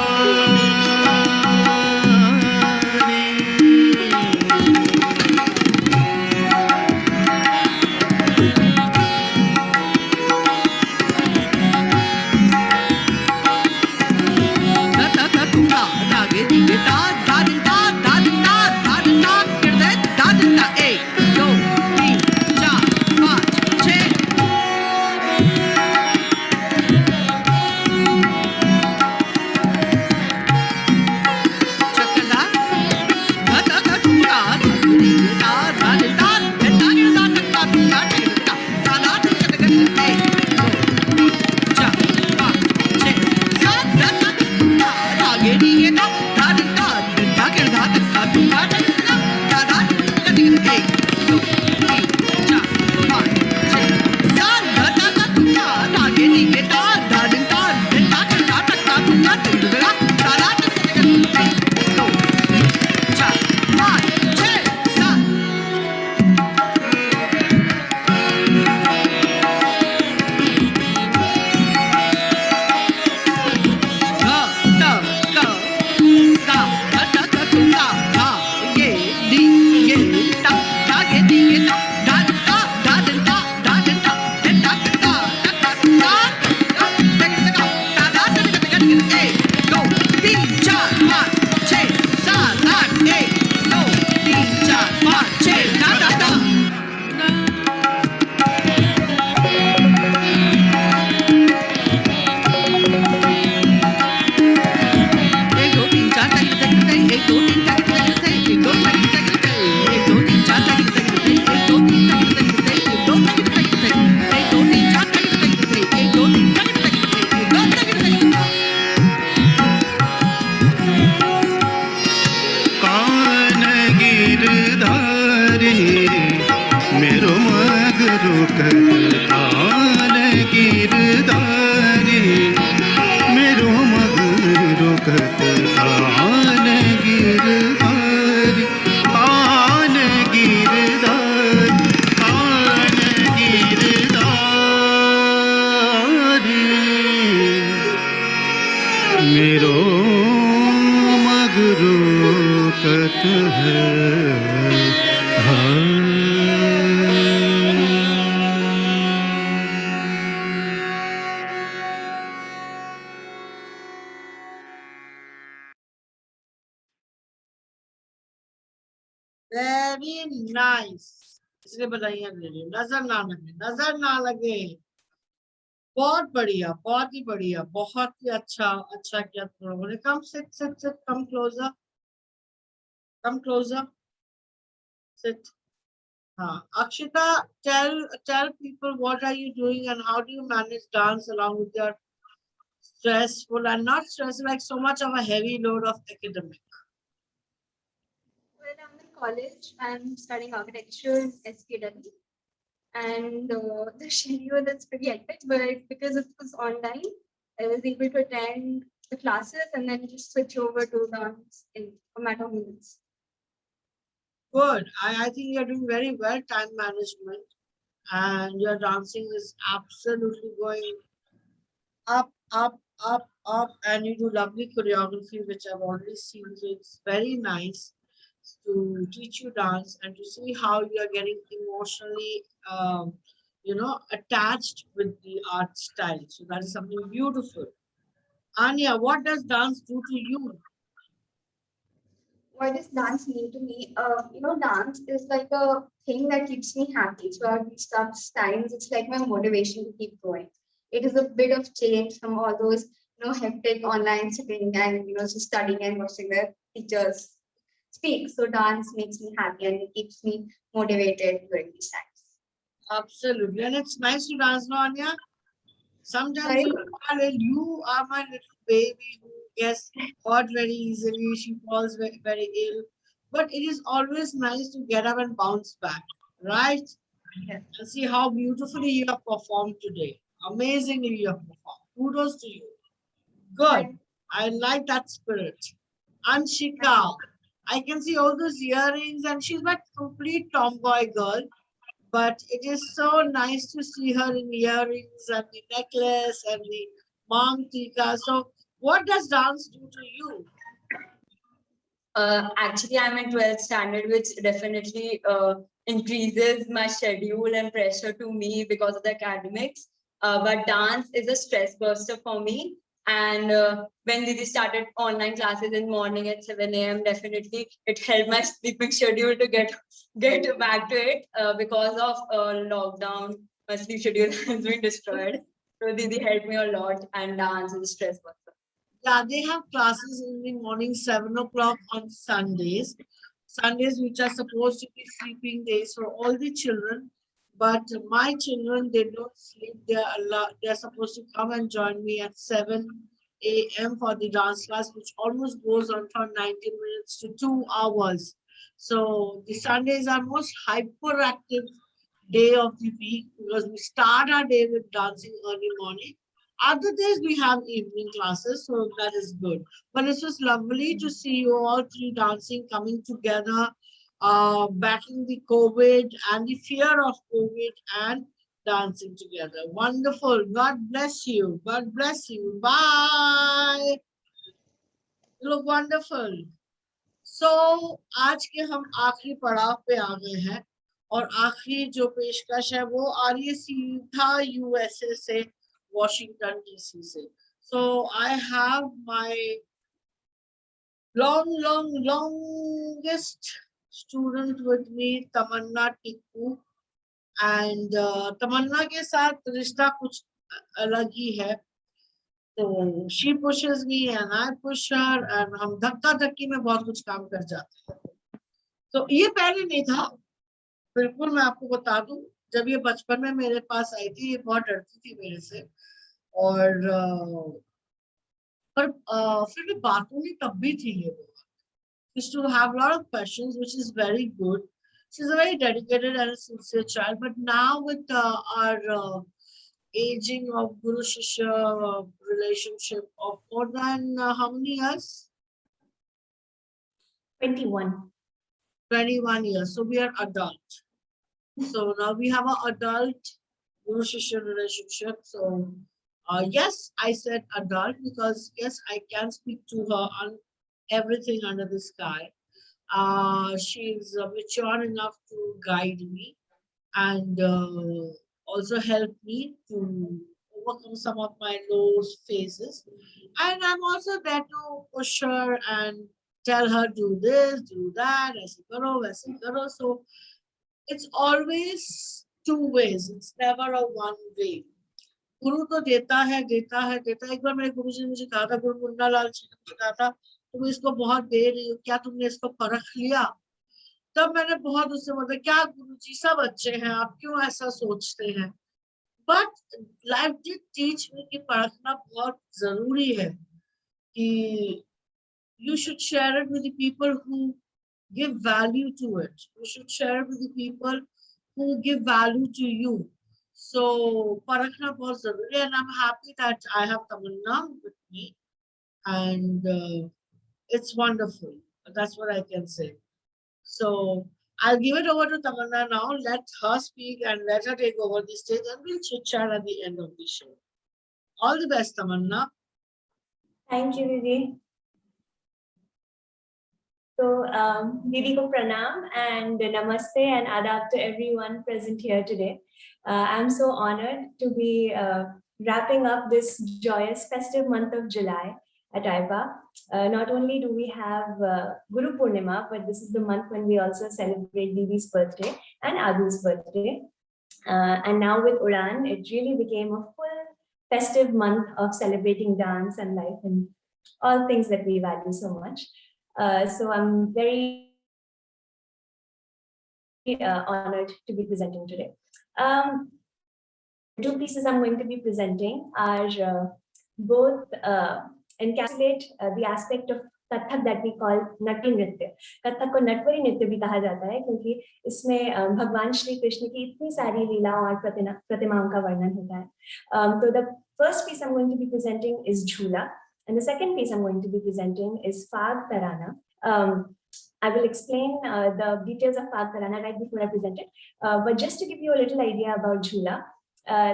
Very nice. इसलिए बधाइयाँ दे रही हूँ, नजर ना लगे, नजर ना लगे। बहुत बढ़िया, बहुत ही बढ़िया, बहुत ही अच्छा किया तुम लोगों ने। Come sit, come closer, sit. हाँ, Akshita, tell people what are you doing and how do you manage dance along with your stressful and not stressful, like so much of a heavy load of academic. Well, I'm in college. I'm studying architecture in SKW, and the schedule is pretty hectic. But because it was online, I was able to attend the classes and then just switch over to dance in a matter of minutes. Good. I think you're doing very well, time management, and your dancing is absolutely going up, and you do lovely choreography, which I've already seen. So it's very nice to teach you dance and to see how you are getting emotionally, attached with the art style. So that is something beautiful. Anya, what does dance do to you? What does dance mean to me? Dance is like a thing that keeps me happy. So at these tough times, it's like my motivation to keep going. It is a bit of change from all those, hectic online sitting and, just studying and watching the teachers speak. So dance makes me happy and it keeps me motivated during these times. Absolutely. And it's nice to dance, no, Anya? Sometimes Right. you are my little baby who gets hurt very easily. She falls very, very ill. But it is always nice to get up and bounce back, right? Yes. And see how beautifully you have performed today. Amazingly you have performed. Kudos to you. Good. I like that spirit. Anshika, I can see all those earrings, and she's not complete tomboy girl, but it is so nice to see her in earrings and the necklace and the mang tika. So, what does dance do to you? Actually, I'm in 12th standard, which definitely increases my schedule and pressure to me because of the academics. But dance is a stress buster for me. And when Didi started online classes in morning at 7 a.m., definitely it helped my sleeping schedule to get back to it because of lockdown. My sleep schedule has been destroyed. So Didi helped me a lot, and dance is a stress buster. Yeah, they have classes in the morning, 7 o'clock on Sundays. Sundays, which are supposed to be sleeping days for all the children. But my children, they don't sleep. They're supposed to come and join me at 7 a.m. for the dance class, which almost goes on for 90 minutes to 2 hours. So the Sundays are most hyperactive day of the week because we start our day with dancing early morning. Other days we have evening classes, so that is good. But it's just lovely to see you all three dancing, coming together, battling the COVID and the fear of COVID and dancing together. Wonderful. God bless you. God bless you. Bye. You look wonderful. So, आज के हम आखिरी पड़ाव पे आ गए हैं और आखिरी जो पेशकश है वो आ रही है सीधा यूएसए से, Washington DC से. So I have my longest student with me, Tamanna Tikku, and Tamanna के साथ रिश्ता कुछ अलग ही है. So she pushes me and I push her, and हम धक्का धक्की में बहुत कुछ काम कर जाते हैं. तो ये पहले नहीं था, बिल्कुल मैं आपको बता दूं, जब ये बचपन में मेरे पास आई थी, ये बहुत डरती थी मेरे से. और पर फिर भी बातों की तब भी थी ये. Used to have a lot of questions, which is very good. She's a very dedicated and a sincere child. But now with our aging of Guru Shishya relationship of more than how many years? 21. 21 years. So we are adult. So now we have an adult Guru Shishya relationship. So yes, I said adult because yes, I can speak to her on everything under the sky. She's mature enough to guide me and also help me to overcome some of my low phases. And I'm also there to push her and tell her do this, do that, aise karo, waise karo. So it's always two ways. It's never a one way. गुरु तो देता है. एक बार मेरे गुरु जी ने मुझे कहा था, गुरु मुन्ना लाल जी ने कहा था, तुम इसको बहुत दे रही हो, क्या तुमने इसको परख लिया? तब मैंने बहुत उससे बोला, क्या गुरु जी सब अच्छे हैं, आप क्यों ऐसा सोचते हैं? But life did teach me कि परखना बहुत जरूरी है, कि you should share it with the people who give value to it. You should share it with the people who give value to you. So, parakna bahut zaruri hai, and I'm happy that I have Tamanna with me, and it's wonderful. That's what I can say. So, I'll give it over to Tamanna now. Let her speak and let her take over the stage, and we'll chit chat at the end of the show. All the best, Tamanna. Thank you, Didi. So, Didi ko pranam and namaste and adab to everyone present here today. I'm so honored to be wrapping up this joyous festive month of July at AIPA. Not only do we have Guru Purnima, but this is the month when we also celebrate Didi's birthday and Adil's birthday. And now with Udan, it really became a full festive month of celebrating dance and life and all things that we value so much. So I'm very honored to be presenting today. Two pieces I'm going to be presenting are both encapsulate the aspect of Kathak that we call नटि नृत्य। कथक को नटवरी नृत्य भी कहा जाता है क्योंकि इसमें भगवान श्री कृष्ण की इतनी सारी लीलाओं और प्रतिमाओं का वर्णन होता है। So the first piece I'm going to be presenting is Jhula, and the second piece I'm going to be presenting is Fag Tarana. I will explain the details of Fag Tarana right before I present it, but just to give you a little idea about Jhula.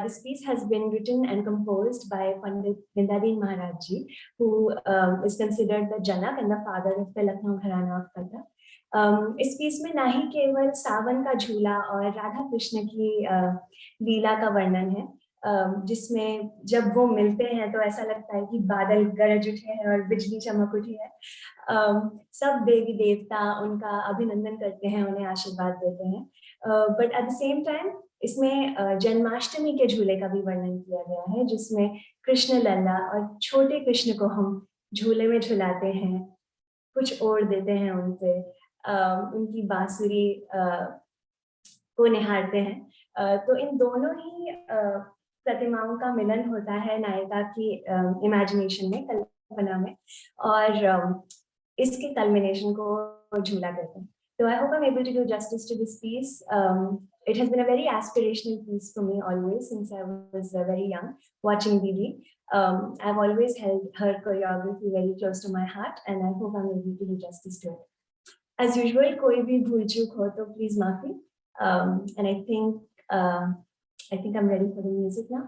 This piece has been written and composed by Pandit Vindadin Maharaj Ji, who is considered the Janak and the father of the Lucknow Gharana of Kathak. इस piece में ना ही केवल सावन का झूला और राधा कृष्ण की लीला का वर्णन है, जिसमें जब वो मिलते हैं तो ऐसा लगता है कि बादल गरज उठे हैं और बिजली चमक उठी है। सब देवी देवता उनका अभिनंदन करते हैं, उन्हें आशीर्वाद देते हैं। But at the same time इसमें जन्माष्टमी के झूले का भी वर्णन किया गया है, जिसमें कृष्ण लल्ला और छोटे कृष्ण को हम झूले में झुलाते हैं, कुछ ओढ़ देते हैं उनसे, उनकी बांसुरी को निहारते हैं। तो इन दोनों ही प्रतिमाओं का मिलन होता है नायिका की इमेजिनेशन में, कल्पना में, और इसके कल्मिनेशन को झूला कहते हैं। So I hope I'm able to do justice to this piece. It has been a very aspirational piece for me always since I was very young watching Didi. I've always held her choreography very close to my heart, and I hope I'm able to do justice to it. As usual, koi bhi bhul chook ho to please maafi. And I think I'm ready for the music now.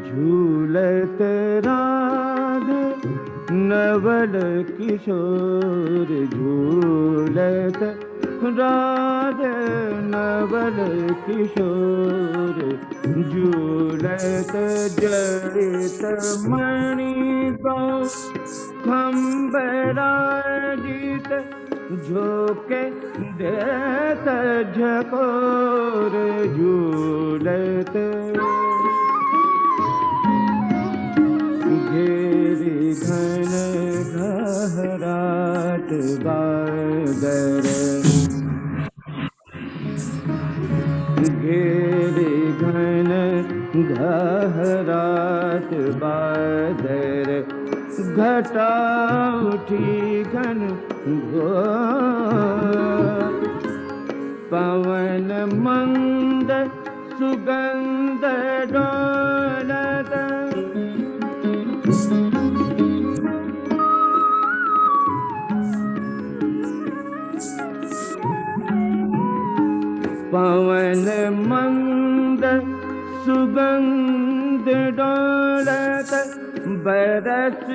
झूलत राधे नवल किशोर, झूलत राधे नवल किशोर, झूलत जड़ित मणि गौ खम्बराजित, झोंके देत झकोर, झूलत घेरी घन घहरात बादर, घेरी घन घहरात बादर, घटा उठी घन घोर, पवन मंद सुगंध डोलत, पवन मंद सुगंध डोलत, बरस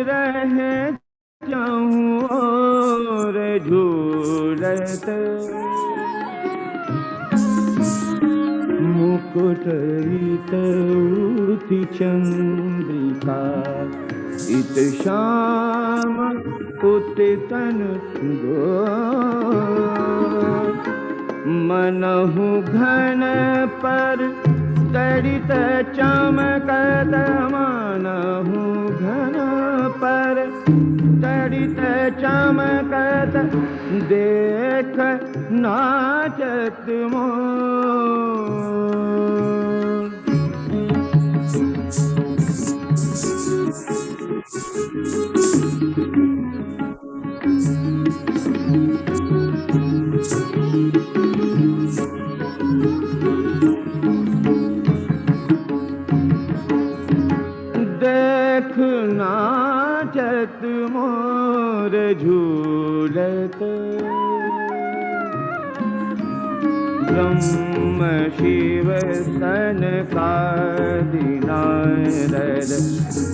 रहे चाहूं और झूलत, मुकुट इत उठी चंद्रिका, इत श्याम उत्तन गोर, मनहु घन पर तरित चमकत, मनहु घन पर तरित चमकत, देख नाचत मोर। देख नाचत मोर झूलत, ब्रह्म शिव सनकादि नारद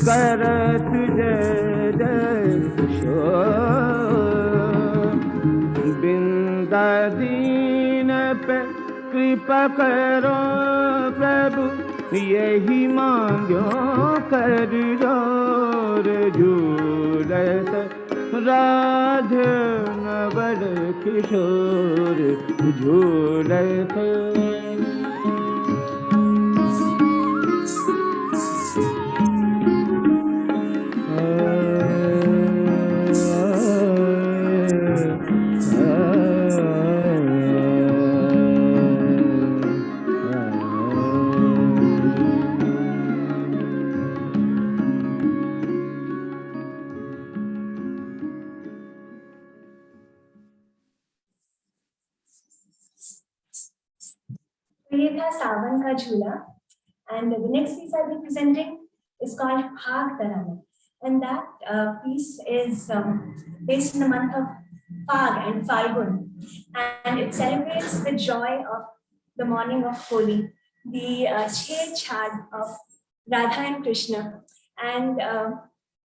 करत जय जय किशोर। बिंदादीन पे कृपा करो प्रभु, यही मांगो कर जोर। झूलत राधे नवल किशोर, झूलत So ये था सावन का झूला, and the next piece I'll be presenting is called Phag Tarana, and that piece is based in the month of Phag and Falgun, and it celebrates the joy of the morning of Holi, the chhed-chad of Radha and Krishna, and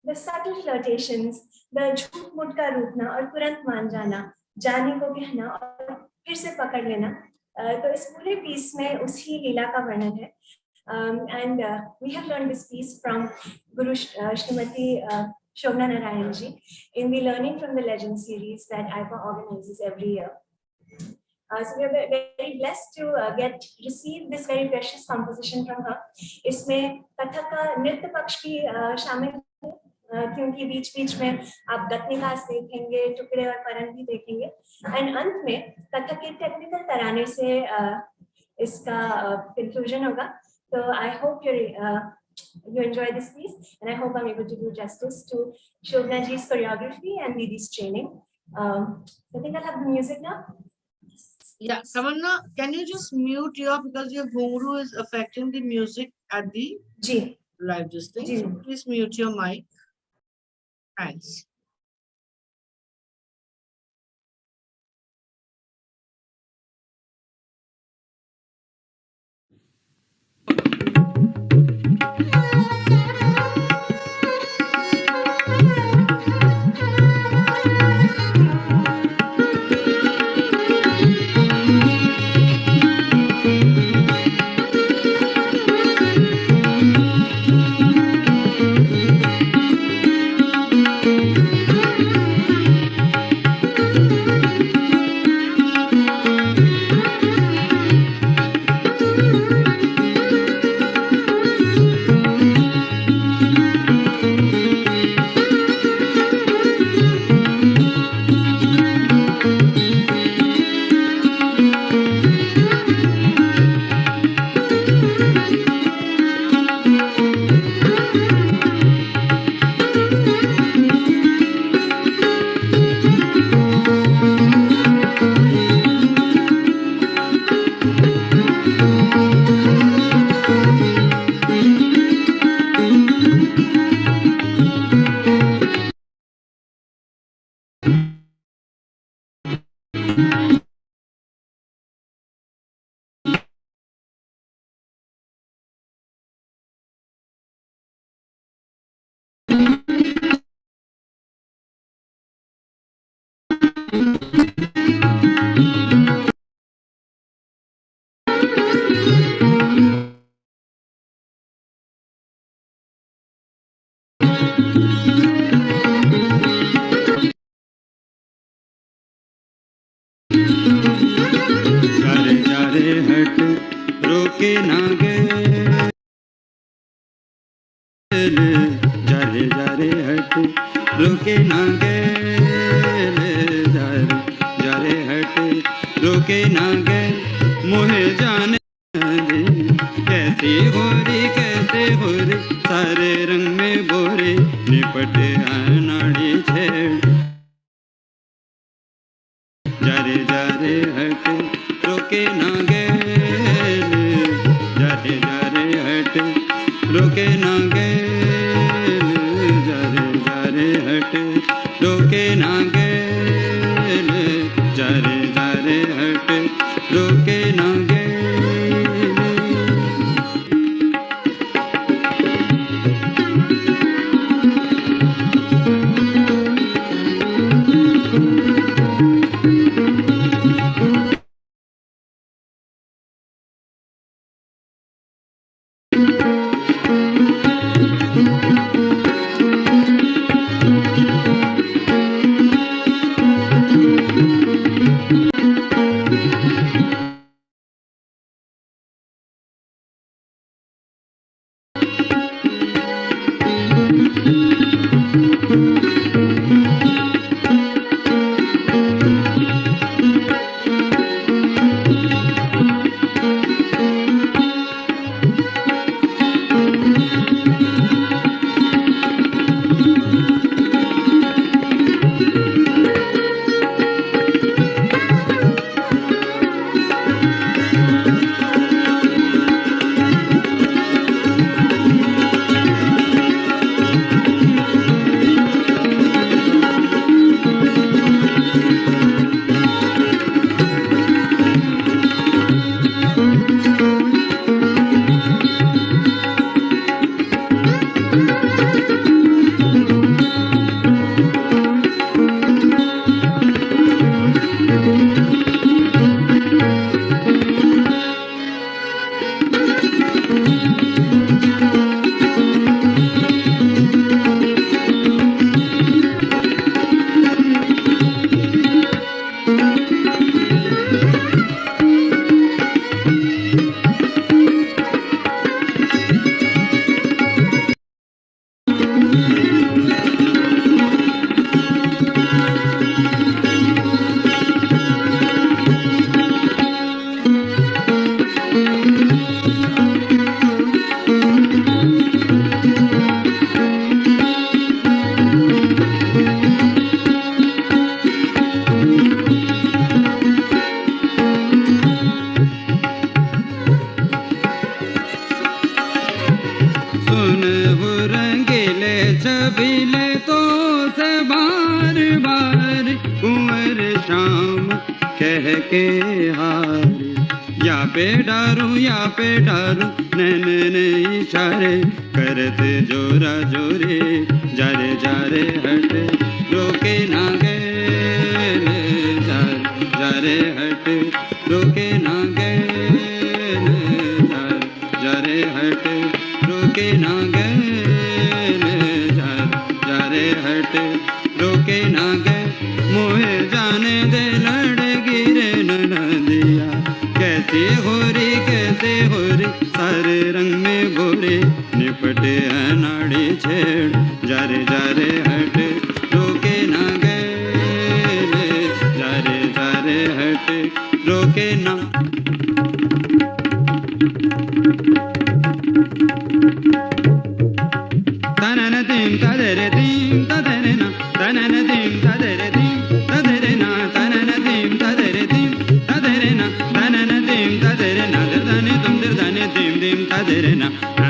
the subtle flirtations, the झूठ-मूठ का रूठना और तुरंत मान जाना, जाने को कहना और फिर से पकड़ लेना। तो इस पूरे पीस में उसी लीला का वर्णन है। And we have learned this piece from Guru Shrimati Shobna Narayan ji in the Learning from the Legend series that IPA organizes every year. So we are very blessed to receive this very precious composition from her. इसमें कथक का नृत्य पक्ष भी शामिल है, क्योंकि बीच बीच में आप गतनिकास देखेंगे, टुकड़े और परन भी देखेंगे, एंड अंत में कथक के टेक्निकल तराने से इसका कंक्लूजन होगा। So I hope you enjoy this piece, and I hope I'm able to do justice to Shobna ji's choreography and Didi's training. So I think I'll have the music now. Yeah, Tamanna, can you just mute because your ghungroo is affecting the music at the live display. So please mute your mic. Thanks. रोके ना गए जारे जारे हट रोके ना गए जारे हट रोके ना गए मोहे जाने कैसे हो रे सारे रंग में बोरे निपटे नाड़ी छेड़ जारे जारे हट रोके ना गए जारे जारे हट रोके ना गए जारे जारे हट रोके ना गए जारे जारे हट रोके ना शाम कह के हारे, या पे डारू नैन इशारे करते जोरा जोरे, जारे जारे हट रोके ना गए, जारे हट रोके ना गए, जारे हट रोके ना गए, जारे हट रोके ना गए, मोहे जाने दे लड़ गिरे नदिया, कैसे हो री सारे रंग में गोरे, निपटे अनाड़ी छेड़, जारे जारे हट रोके ना गए, जारे जारे हट रोके ना। तनन तीम तदरे तीम तदरे ना, तनन तीम तदरे तीम तदरे ना, तनन तीम तदरे तीम तदरे ना, तनन तीम तदरे ना, दरदाने तुम दरदाने तीम तीम तदरे ना,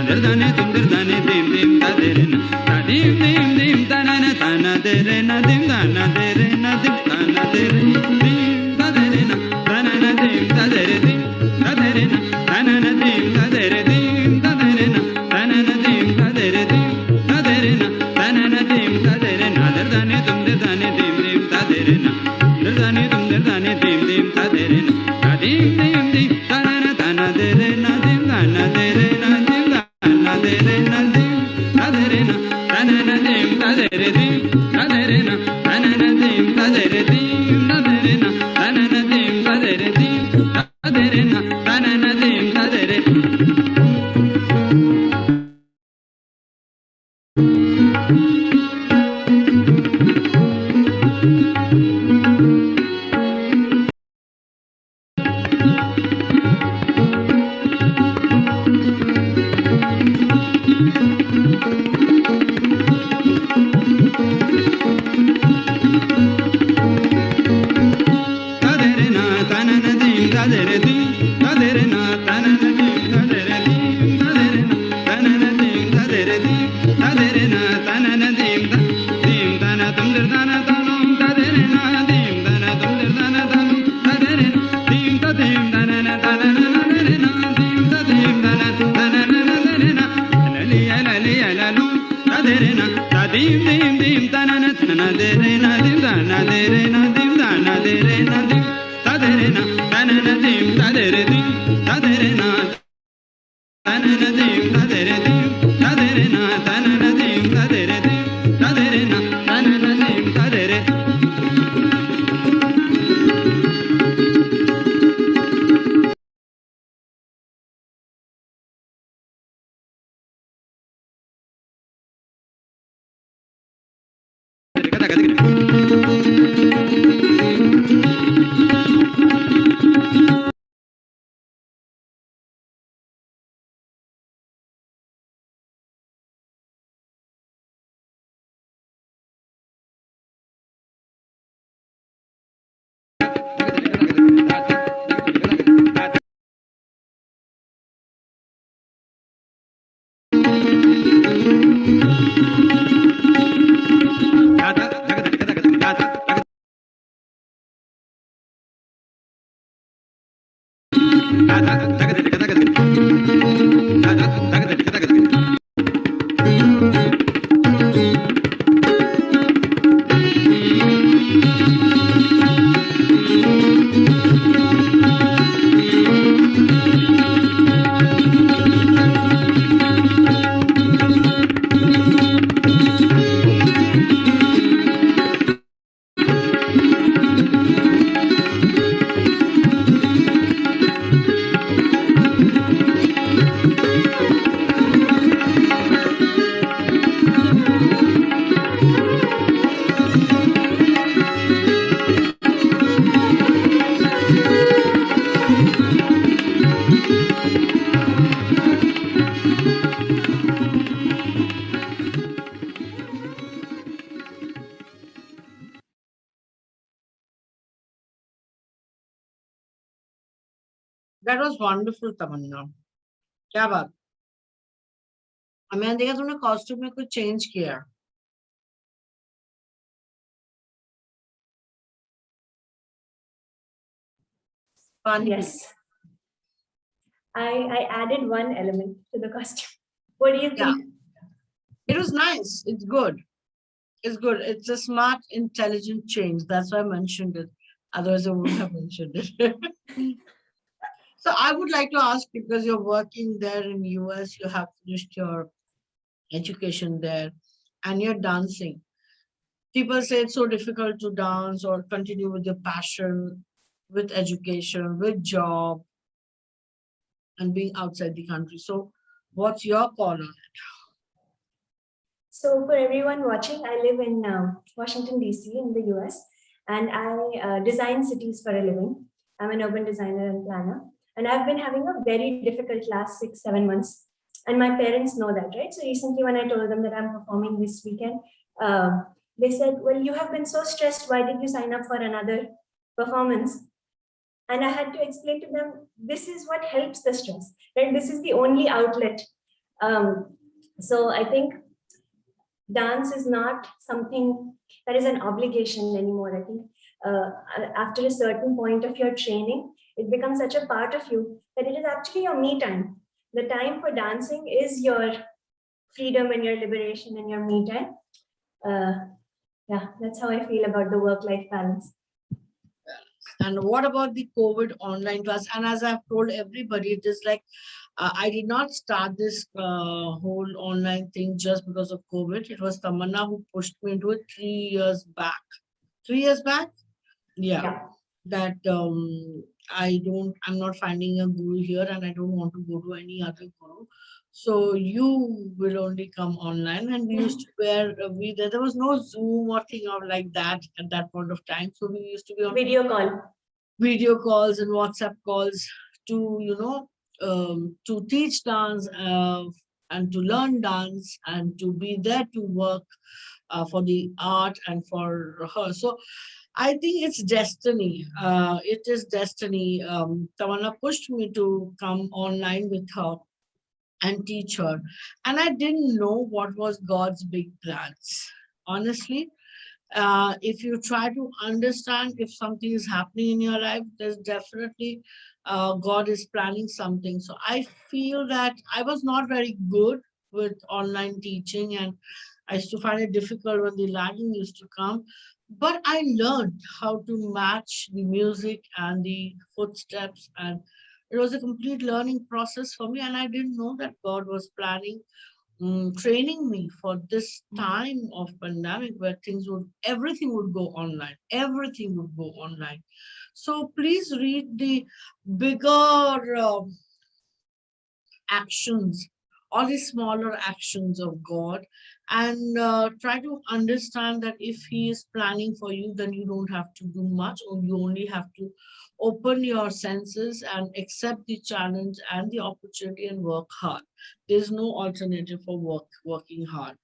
दरदाने तुम दरदाने तीम तीम तदरे ना, तदीम तीम तीम तनन तना दरे ना, तीम तना दरे ना, तीम तना दरे तीम तदरे ना, तनन तीम तदरे तीम तदरे ना, तनन तीम तदरे तीम तदरे ना, तनन तीम तदरे तीम तदरे ना, तनन तीम तदरे ना, दरदाने तुम दरदाने तीम तीम तदरे ना, दरदाने तुम दरदाने तीम तीम तदरे ना, तदीम तीम तीम तनन तना दरे ना, तीम तना दरे ना, तीम तना दरे ना, तीम तदरे ना, तनन तीम तदरे तीम तदरे ना, तनन तीम तदरे तीम तदरे ना, तनन तीम तदरे तीम तदरे ना, तनन तीम तदरे। तदरे ना तनन तीम तदरे तीम तदरे ना, तनन तीम तदरे तीम तदरे ना, तनन तीम तदरे तीम तदरे ना, तनन तीम तीम तना तुम दरदाना तनुम तदरे ना, तीम तना तुम दरदाना तनुम तदरे ना, तीम तदीम तनन तनन तदरे ना, तीम तदीम तनन तनन तदरे ना, लली ललू तदरे ना, तदीम तीम तीम तनन तनन दरे ना, तीम तना दरे ना, तीम तना दरे ना, तीम तदरे ना, तनन तीम तदरे तीम तदरे ना, तनन तीम तदरे तीम तदरे ना, तनन तीम तदरे तीम तदरे ना, तनन तीम तदरे। That was wonderful, Tamanna. क्या बात। मैंने देखा तुमने कॉस्ट्यूम में कुछ चेंज किया। Pani Yes. I added one element to the costume. What do you think? Yeah. It was nice. It's good. It's good. It's a smart, intelligent change. That's why I mentioned it. Otherwise, I wouldn't have mentioned it. So I would like to ask, because you're working there in US, you have finished your education there, and you're dancing. People say it's so difficult to dance or continue with your passion, with education, with job, and being outside the country. So what's your call on it? So for everyone watching, I live in Washington, DC in the US, and I design cities for a living. I'm an urban designer and planner, and I've been having a very difficult last 6-7 months. And my parents know that, right? So recently when I told them that I'm performing this weekend, they said, well, you have been so stressed. Why did you sign up for another performance? And I had to explain to them, this is what helps the stress, right? This is the only outlet. So I think dance is not something that is an obligation anymore. I think after a certain point of your training, it becomes such a part of you that it is actually your me time. The time for dancing is your freedom and your liberation and your me time. Yeah, that's how I feel about the work-life balance. And what about the COVID online class? And as I've told everybody, it is like, I did not start this whole online thing just because of COVID. It was Tamanna who pushed me into it 3 years back. 3 years back? Yeah. That I'm not finding a guru here, and I don't want to go to any other guru. So you will only come online, and we used to wear, there was no Zoom or thing of like that at that point of time. So we used to be on video calls and WhatsApp calls to, to teach dance and to learn dance and to be there to work for the art and for her. So I think it's destiny. It is destiny. Tamanna pushed me to come online with her and teach her. And I didn't know what was God's big plans. Honestly, if you try to understand if something is happening in your life, there's definitely God is planning something. So I feel that I was not very good with online teaching, and I used to find it difficult when the lagging used to come. But I learned how to match the music and the footsteps, and it was a complete learning process for me. And I didn't know that God was planning training me for this time of pandemic where everything would go online. Everything would go online. So please read the bigger actions or the smaller actions of God, and try to understand that if He is planning for you, then you don't have to do much, or you only have to open your senses and accept the challenge and the opportunity and work hard. There's no alternative for working hard.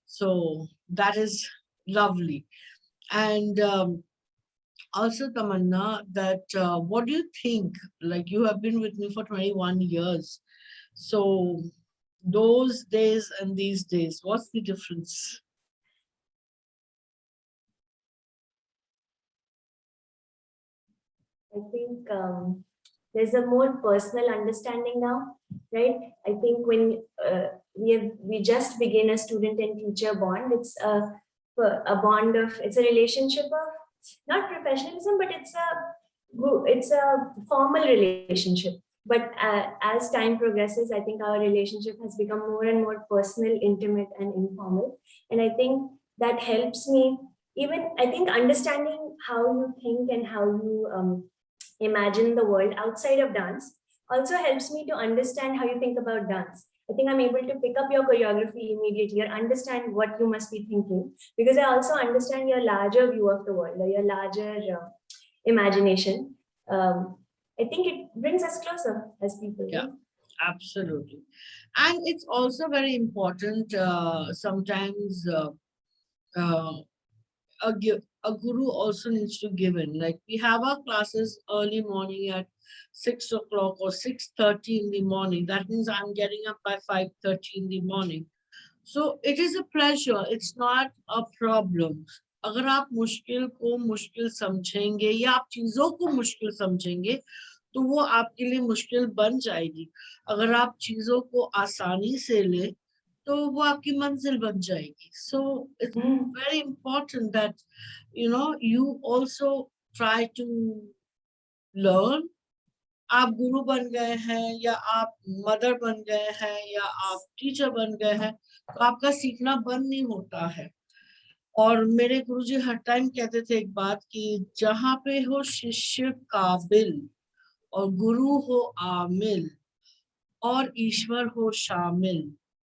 So that is lovely. And also, Tamanna, that what do you think? Like, you have been with me for 21 years. So those days and these days, what's the difference? I think there's a more personal understanding now, right? I think when we just begin a student and teacher bond, it's a bond of, it's a relationship of not professionalism, but it's a formal relationship. But as time progresses, I think our relationship has become more and more personal, intimate, and informal. And I think that helps me, even I think understanding how you think and how you imagine the world outside of dance also helps me to understand how you think about dance. I think I'm able to pick up your choreography immediately or understand what you must be thinking, because I also understand your larger view of the world or your larger imagination. I think it brings us closer as people. Yeah, absolutely. And it's also very important sometimes a guru also needs to give in. Like, we have our classes early morning at 6 o'clock or 6:30 in the morning. That means I'm getting up by 5:30 in the morning. So it is a pleasure. It's not a problem. अगर आप मुश्किल को मुश्किल समझेंगे या आप चीजों को मुश्किल समझेंगे तो वो आपके लिए मुश्किल बन जाएगी। अगर आप चीजों को आसानी से ले तो वो आपकी मंजिल बन जाएगी। So it's very important that you also try to learn. आप गुरु बन गए हैं या आप मदर बन गए हैं या आप टीचर बन गए हैं तो आपका सीखना बंद नहीं होता है। और मेरे गुरुजी हर टाइम कहते थे एक बात कि जहाँ पे हो शिष्य काबिल और गुरु हो आमिल और ईश्वर हो शामिल,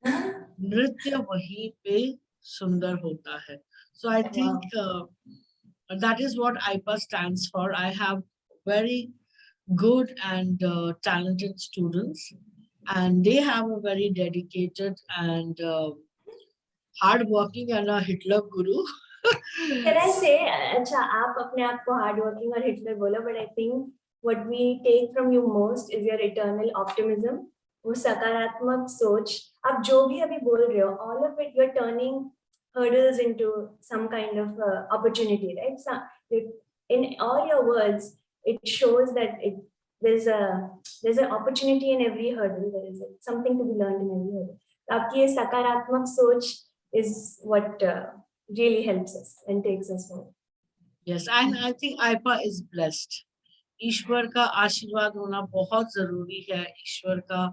नृत्य वहीं पे सुंदर होता है। So I think that is what AIPA stands for. I have very good and talented students, and they have a very dedicated and hardworking and a Hitler guru. Can I say, अच्छा आप अपने आप को hardworking और Hitler बोला, but I think what we take from you most is your eternal optimism. वो सकारात्मक सोच, आप जो भी अभी बोल रहे हो, all of it you're turning hurdles into some kind of opportunity, right? So in all your words, it shows that there's an opportunity in every hurdle. There is something to be learned in every hurdle. आपकी ये सकारात्मक सोच is what really helps us and takes us forward. Yes, and I think AIPA is blessed. ईश्वर का आशीर्वाद होना बहुत जरूरी है, ईश्वर का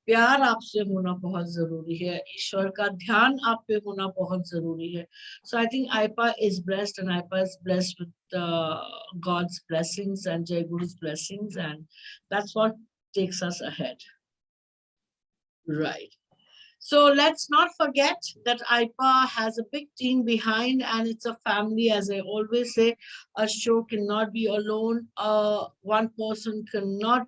प्यार आपसे होना बहुत जरूरी है, ईश्वर का ध्यान आप पे होना बहुत जरूरी है. So I think AIPA is blessed and AIPA is blessed with God's blessings and Jai Guru's blessings, and that's what takes us ahead. Right. So let's not forget that AIPA has a big team behind, and it's a family. As I always say, a show cannot be alone. One person cannot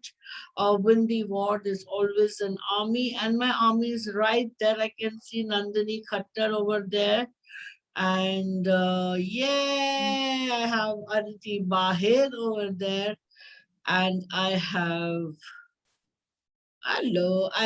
win the award. There's always an army, and my army is right there. I can see Nandini Khattar over there. And yeah, I have Aditi Bahir over there. And I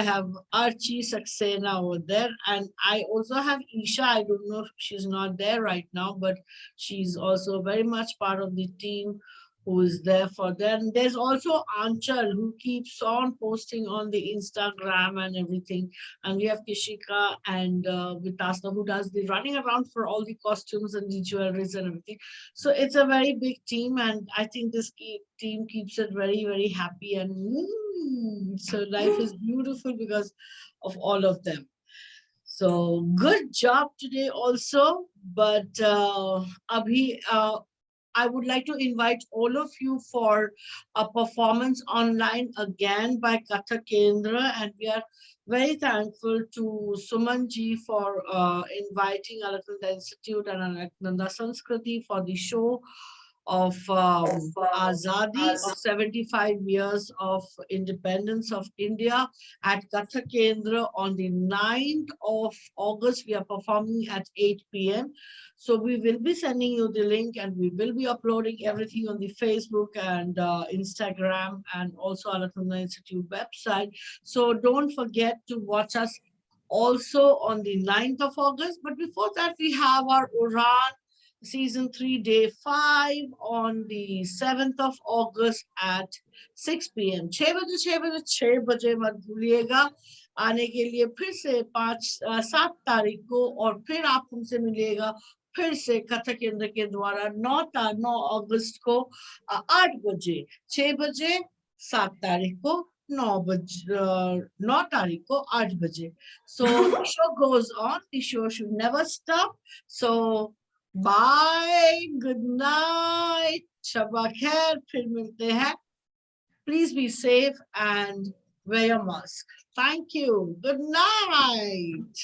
have Archie Saxena over there, and I also have Isha. I don't know if she's not there right now, but she's also very much part of the team who is there for them. There's also Anchal, who keeps on posting on the Instagram and everything. And we have Kishika and Vitasna, who does the running around for all the costumes and the jewelries and everything. So it's a very big team, and I think this team keeps it very, very happy, and so life is beautiful because of all of them. So good job today also. But I would like to invite all of you for a performance online again by Kathak Kendra, and we are very thankful to Suman ji for inviting Alaknanda Institute and Alaknanda Sanskriti for the show of Azadi, of 75 years of independence of India at Kathak Kendra on the 9th of August. We are performing at 8 p.m. So we will be sending you the link, and we will be uploading everything on the Facebook and Instagram, and also Alaknanda Institute website. So don't forget to watch us also on the 9th of August. But before that, we have our Uran Season 3, Day 5 on the 7th of August at 6 p.m. 6 बजे मत भूलिएगा आने के लिए. फिर से 7 तारीख को, और फिर आप हमसे मिलिएगा फिर से कथक केंद्र के द्वारा 9 अगस्त को 8 बजे, 6 बजे, 7 तारीख को 9 तारीख को 8 बजे. So the show goes on. The show should never stop. So bye, good night, Shabba Khair, फिर मिलते हैं. Please be safe and wear your mask. Thank you. Good night.